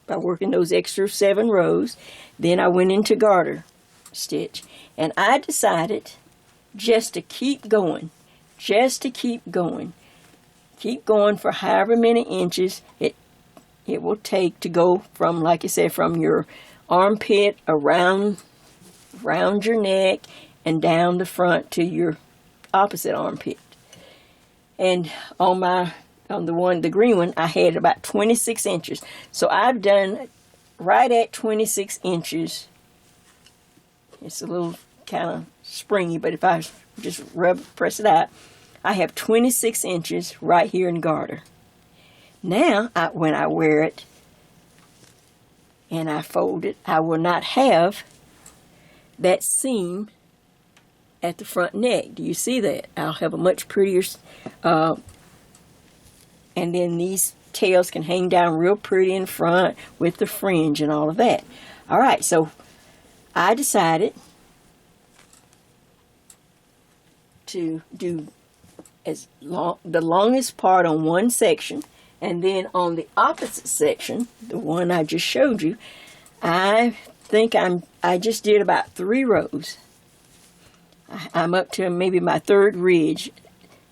by working those extra 7 rows. Then I went into garter stitch, and I decided just to keep going, keep going for however many inches it will take to go from, like I said, from your armpit around your neck and down the front to your opposite armpit. And on the green one, I had about 26 inches. So I've done right at 26 inches. It's a little kind of springy, but if I just press it out, I have 26 inches right here in garter. Now, when I wear it and I fold it, I will not have that seam at the front neck. Do you see that? I'll have a much prettier, and then these tails can hang down real pretty in front with the fringe and all of that. All right, so I decided to do the longest part on one section, and then on the opposite section, the one I just showed you, I think I just did about 3 rows. I'm up to maybe my 3rd ridge.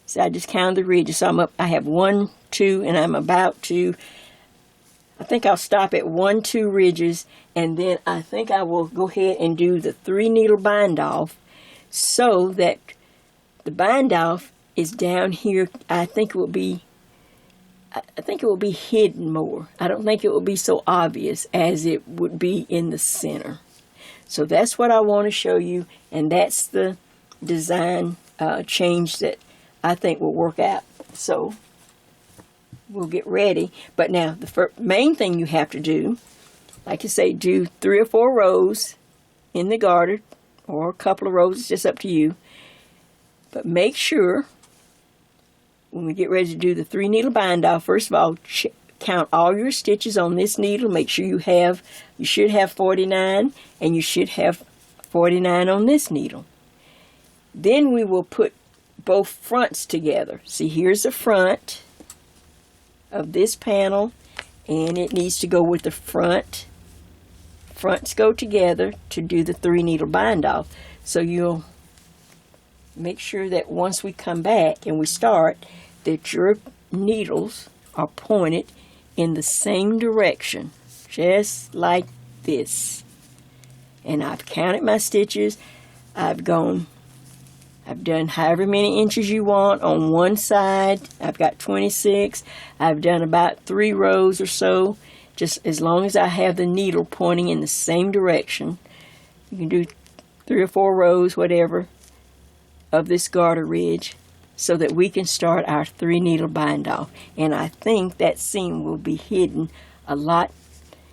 So I just counted the ridges. So I have 1, 2, and I'm about to, I think I'll stop at 1, 2 ridges, and then I think I will go ahead and do the 3-needle bind off, so that the bind off is down here. I think it will be I think it will be hidden more. I don't think it will be so obvious as it would be in the center. So that's what I want to show you, and that's the design change that I think will work out. So we'll get ready. But now the main thing you have to do, like I say, do 3 or 4 rows in the garter, or a couple of rows, it's just up to you. But make sure when we get ready to do the 3 needle bind off, first of all, count all your stitches on this needle. Make sure you should have 49, and you should have 49 on this needle. Then we will put both fronts together. See, here's the front of this panel, and it needs to go with the front. Fronts go together to do the 3 needle bind off. So you'll make sure that once we come back and we start, that your needles are pointed in the same direction, just like this. And I've counted my stitches. I've done however many inches you want on one side. I've got 26. I've done about 3 rows or so, just as long as I have the needle pointing in the same direction. You can do 3 or 4 rows, whatever, of this garter ridge, so that we can start our 3 needle bind off. And I think that seam will be hidden a lot,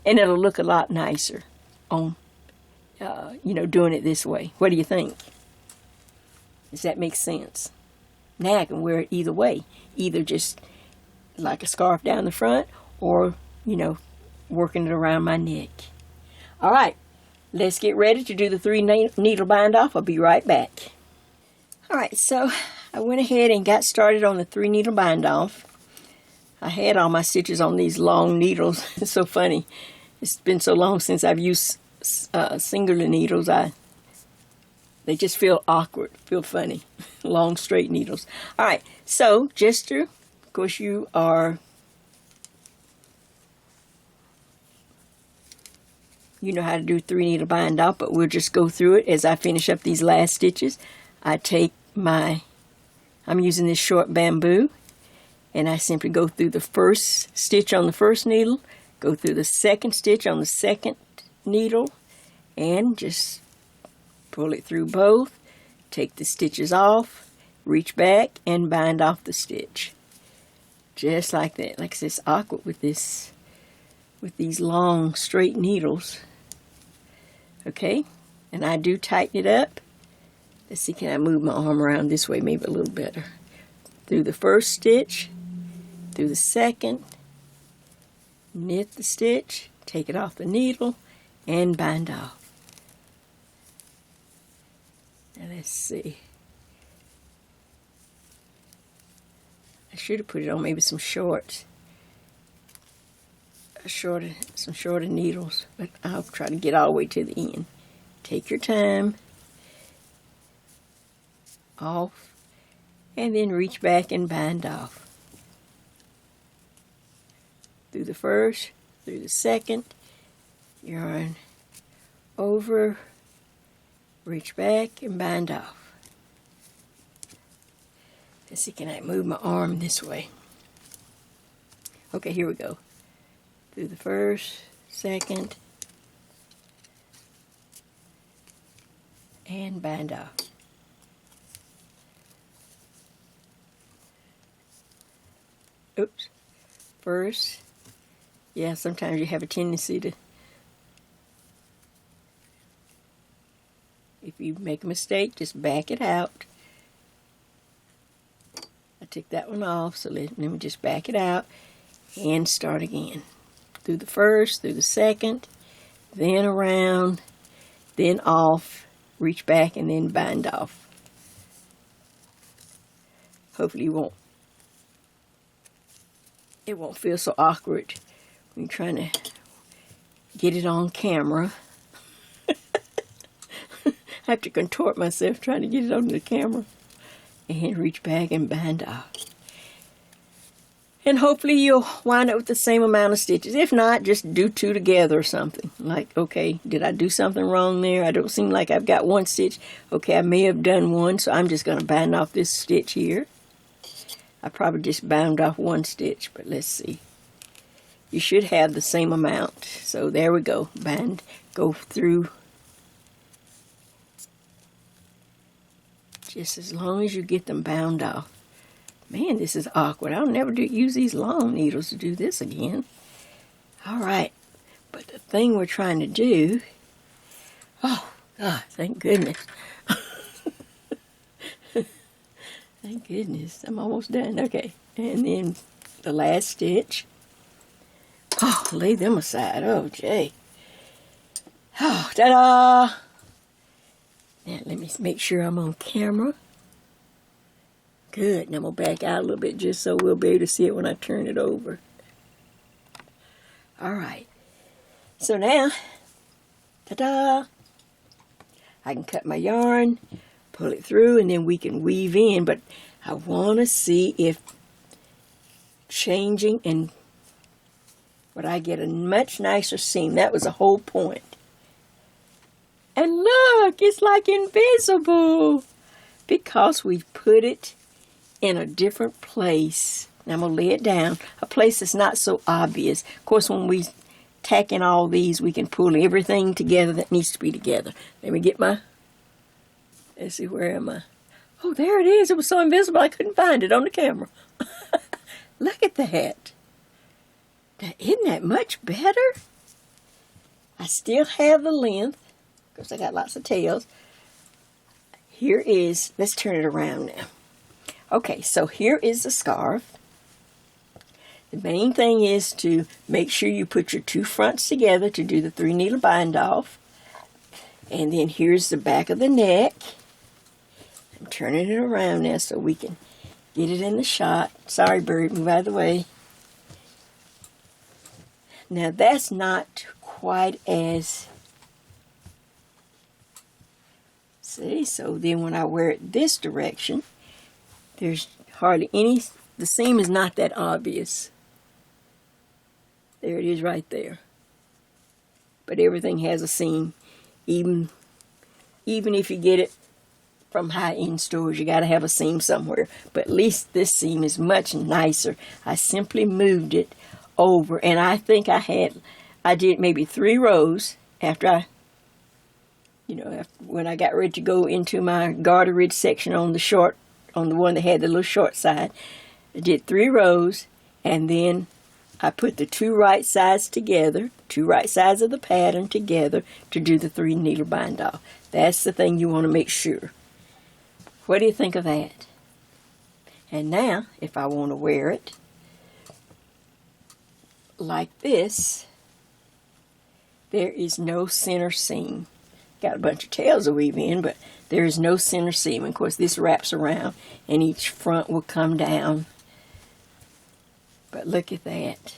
and it'll look a lot nicer on, doing it this way. What do you think? Does that make sense? Now I can wear it either way, either just like a scarf down the front, or, working it around my neck. All right, let's get ready to do the 3 needle bind off. I'll be right back. All right, so I went ahead and got started on the 3 needle bind off. I had all my stitches on these long needles. It's so funny. It's been so long since I've used singular needles. They just feel awkward, feel funny. Long straight needles. All right, so just to, of course, you know how to do 3 needle bind off, but we'll just go through it as I finish up these last stitches. I take I'm using this short bamboo, and I simply go through the first stitch on the first needle, go through the second stitch on the second needle, and just pull it through both, take the stitches off, reach back, and bind off the stitch. Just like that. Like I said, it's awkward with these long straight needles. Okay, and I do tighten it up. Let's see, can I move my arm around this way maybe a little better? Through the first stitch, through the second, knit the stitch, take it off the needle, and bind off. Now let's see. I should have put it on maybe some shorter needles, but I'll try to get all the way to the end. Take your time. Off, and then reach back and bind off. Through the first, through the second, yarn over, reach back and bind off. Let's see, can I move my arm this way? Okay, here we go. Through the first, second, and bind off. Oops. First, yeah, sometimes you have a tendency to, if you make a mistake, just back it out. I took that one off, so let me just back it out and start again. Through the first, through the second, then around, then off, reach back, and then bind off. Hopefully it won't feel so awkward when you're trying to get it on camera. I have to contort myself trying to get it on the camera. And reach back and bind off. And hopefully you'll wind up with the same amount of stitches. If not, just do 2 together or something. Like, okay, did I do something wrong there? I don't seem like I've got 1 stitch. Okay, I may have done 1, so I'm just going to bind off this stitch here. I probably just bound off one stitch, but let's see. You should have the same amount. So there we go. Go through. Just as long as you get them bound off. Man, this is awkward. I'll never use these long needles to do this again. All right. But the thing we're trying to do... Oh, God, thank goodness. Thank goodness. I'm almost done. Okay. And then the last stitch. Oh, lay them aside. Oh, gee. Oh, ta-da! Now, let me make sure I'm on camera. Good. And I'm going to back out a little bit just so we'll be able to see it when I turn it over. All right. So now, ta-da! I can cut my yarn, pull it through, and then we can weave in. But I want to see if changing and would I get a much nicer seam. That was the whole point. And look, it's like invisible because we put it in a different place. Now I'm going to lay it down, a place that's not so obvious. Of course, when we tack in all these, we can pull everything together that needs to be together. Let me get my, let's see, where am I? Oh, there it is. It was so invisible I couldn't find it on the camera. Look at that. Isn't that much better? I still have the length, because I got lots of tails. Here is, let's turn it around now. Okay, so here is the scarf. The main thing is to make sure you put your two fronts together to do the 3 needle bind off. And then here's the back of the neck. I'm turning it around now so we can get it in the shot. Sorry, bird, move out of the way. Now that's not quite as, see, so then when I wear it this direction, there's hardly any, the seam is not that obvious. There it is right there. But everything has a seam, even if you get it from high-end stores, you got to have a seam somewhere. But at least this seam is much nicer. I simply moved it over, and I think I did maybe 3 rows after when I got ready to go into my garter ridge section on the one that had the little short side. I did 3 rows, and then I put the 2 right sides together, 2 right sides of the pattern together to do the 3 needle bind off. That's the thing you want to make sure. What do you think of that? And now, if I want to wear it like this, there is no center seam. Got a bunch of tails to weave in, but there is no center seam. And of course, this wraps around, and each front will come down. But look at that.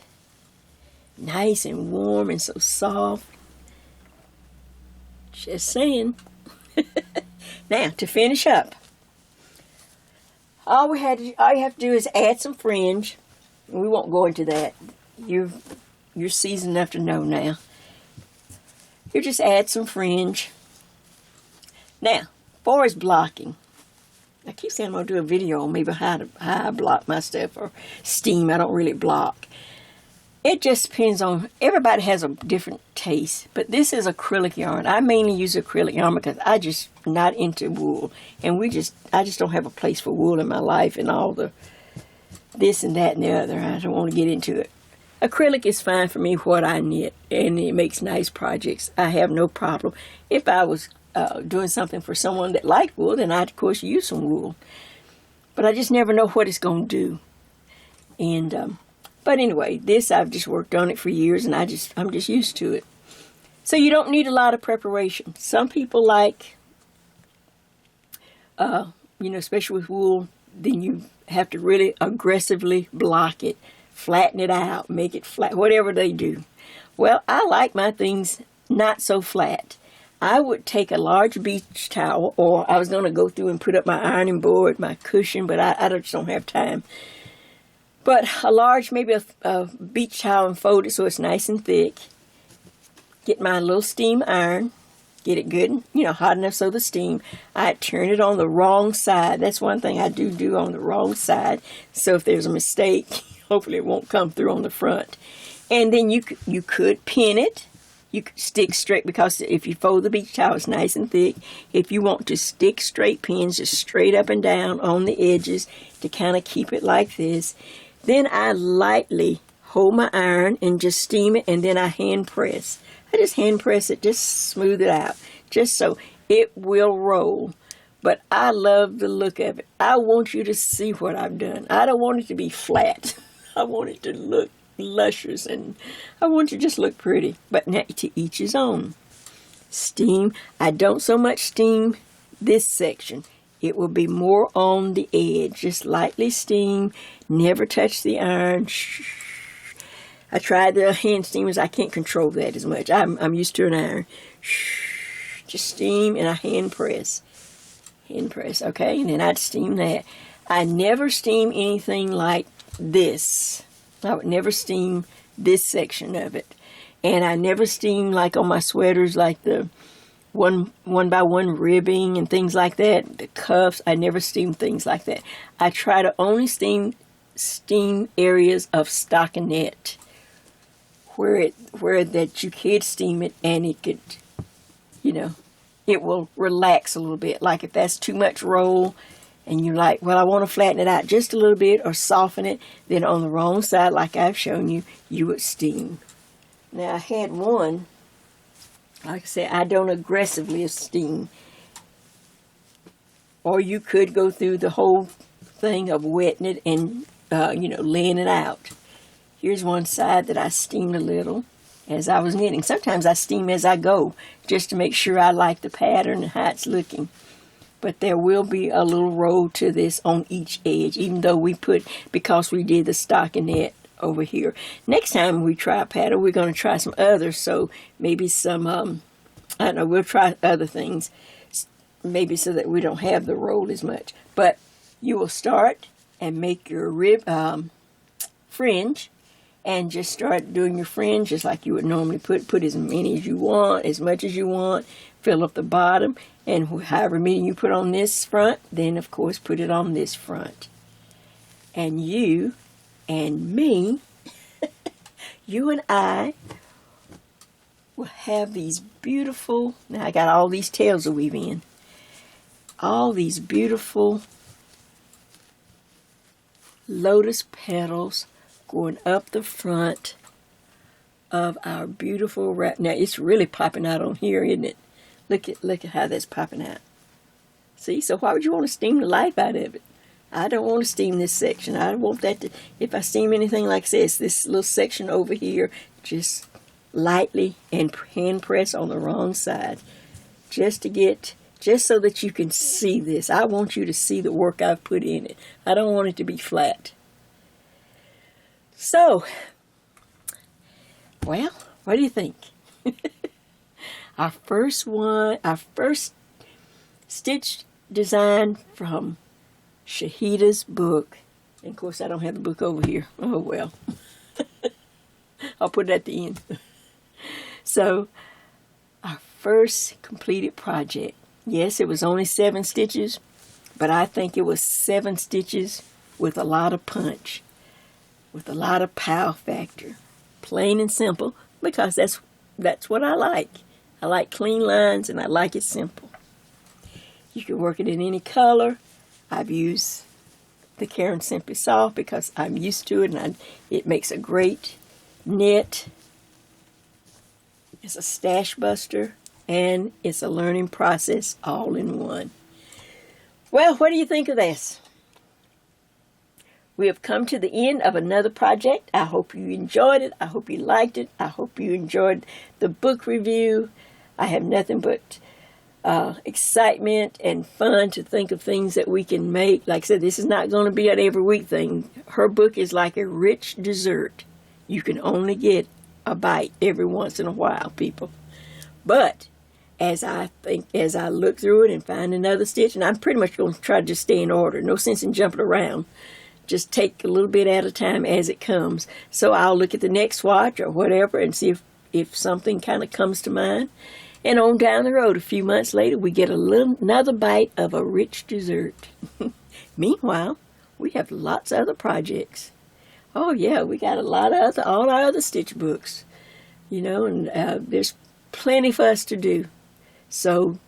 Nice and warm and so soft. Just saying. Now, to finish up, all you have to do is add some fringe. We won't go into that. You're seasoned enough to know now. You just add some fringe. Now, as far as blocking, I keep saying I'm going to do a video on maybe how I block my stuff or steam. I don't really block. It just depends on, everybody has a different taste. But this is acrylic yarn. I mainly use acrylic yarn because I just not into wool. And I just don't have a place for wool in my life and all the this and that and the other. I don't want to get into it. Acrylic is fine for me, what I knit, and it makes nice projects. I have no problem. If I was doing something for someone that liked wool, then I'd, of course, use some wool. But I just never know what it's going to do. And but anyway, this, I've just worked on it for years, and I'm just used to it. So you don't need a lot of preparation. Some people like, especially with wool, then you have to really aggressively block it. Flatten it out, make it flat, whatever they do. Well, I like my things not so flat. I would take a large beach towel, or I was going to go through and put up my ironing board, my cushion, but I just don't have time. But a large, maybe a beach towel, and fold it so it's nice and thick. Get my little steam iron, Get it good, hot enough so the steam. I turn it on the wrong side. That's one thing I do on the wrong side. So if there's a mistake, hopefully it won't come through on the front. And then you could pin it. You could stick straight, because if you fold the beach towel, it's nice and thick. If you want to stick straight pins, just straight up and down on the edges to kind of keep it like this. Then I lightly hold my iron and just steam it, and then I hand press. I just hand press it, just smooth it out, just so it will roll. But I love the look of it. I want you to see what I've done. I don't want it to be flat. I want it to look luscious, and I want it to just look pretty. But now, to each his own. Steam. I don't so much steam this section. It will be more on the edge. Just lightly steam. Never touch the iron. Shh. I tried the hand steamers. I can't control that as much. I'm used to an iron. Shh. Just steam, and I hand press. Hand press, okay? And then I'd steam that. I never steam anything like this. I would never steam this section of it. And I never steam like on my sweaters, like the one by one ribbing and things like that. The cuffs, I never steam things like that. I try to only steam areas of stockinette, where that you could steam it, and it could, it will relax a little bit. Like if that's too much roll and you're like, well, I want to flatten it out just a little bit or soften it, then on the wrong side, like I've shown you, you would steam. Now I had one, like I said, I don't aggressively steam. Or you could go through the whole thing of wetting it and, laying it out. Here's one side that I steamed a little as I was knitting. Sometimes I steam as I go, just to make sure I like the pattern and how it's looking. But there will be a little roll to this on each edge, even though because we did the stockinette over here. Next time we try a pattern, we're going to try some others. So maybe some, I don't know, we'll try other things. Maybe so that we don't have the roll as much. But you will start and make your fringe. And just start doing your fringe just like you would normally put as many as you want, as much as you want. Fill up the bottom, and however many you put on this front, then of course put it on this front. And you and me, you and I will have these beautiful, now I got all these tails to weave in, all these beautiful lotus petals going up the front of our beautiful wrap. Now it's really popping out on here, isn't it? Look at how that's popping out. See, so why would you want to steam the life out of it? I don't want to steam this section. I want that to, if I steam anything like this little section over here, just lightly and hand press on the wrong side, just so that you can see this. I want you to see the work I've put in it. I don't want it to be flat. So, well, what do you think? Our first stitch design from Shahida's book. And of course, I don't have the book over here. Oh, well. I'll put it at the end. So, our first completed project. Yes, it was only 7 stitches, but I think it was 7 stitches with a lot of punch. With a lot of power factor. Plain and simple, because that's what I like. I like clean lines, and I like it simple. You can work it in any color. I've used the Caron Simply Soft because I'm used to it, and it makes a great knit. It's a stash buster, and it's a learning process all in one. Well, what do you think of this? We have come to the end of another project. I hope you enjoyed it. I hope you liked it. I hope you enjoyed the book review. I have nothing but excitement and fun to think of things that we can make. Like I said, this is not going to be an every week thing. Her book is like a rich dessert. You can only get a bite every once in a while, people. But as I look through it and find another stitch, and I'm pretty much going to try to just stay in order. No sense in jumping around. Just take a little bit at a time as it comes. So I'll look at the next swatch or whatever and see if something kind of comes to mind. And on down the road, a few months later, we get another bite of a rich dessert. Meanwhile, we have lots of other projects. Oh yeah, we got all our other stitch books, and there's plenty for us to do. So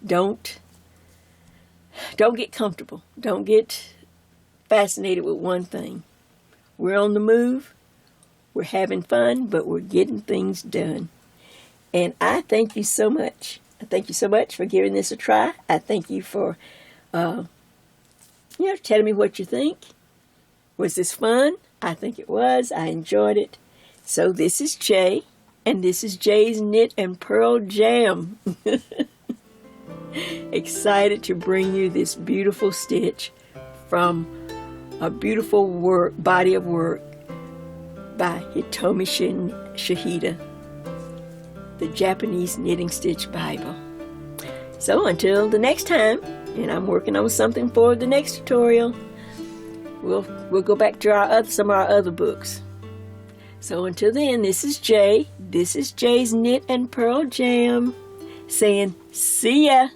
don't get comfortable. Don't get fascinated with one thing. We're on the move. We're having fun, but we're getting things done. And I thank you so much. I thank you so much for giving this a try. I thank you for, telling me what you think. Was this fun? I think it was. I enjoyed it. So this is Jay, and this is Jay's Knit and Purl Jam. Excited to bring you this beautiful stitch from a beautiful body of work by Hitomi Shida, the Japanese Knitting Stitch Bible. So until the next time, and I'm working on something for the next tutorial, we'll go back to some of our other books. So until then, this is Jay. This is Jay's Knit and Purl Jam, saying see ya.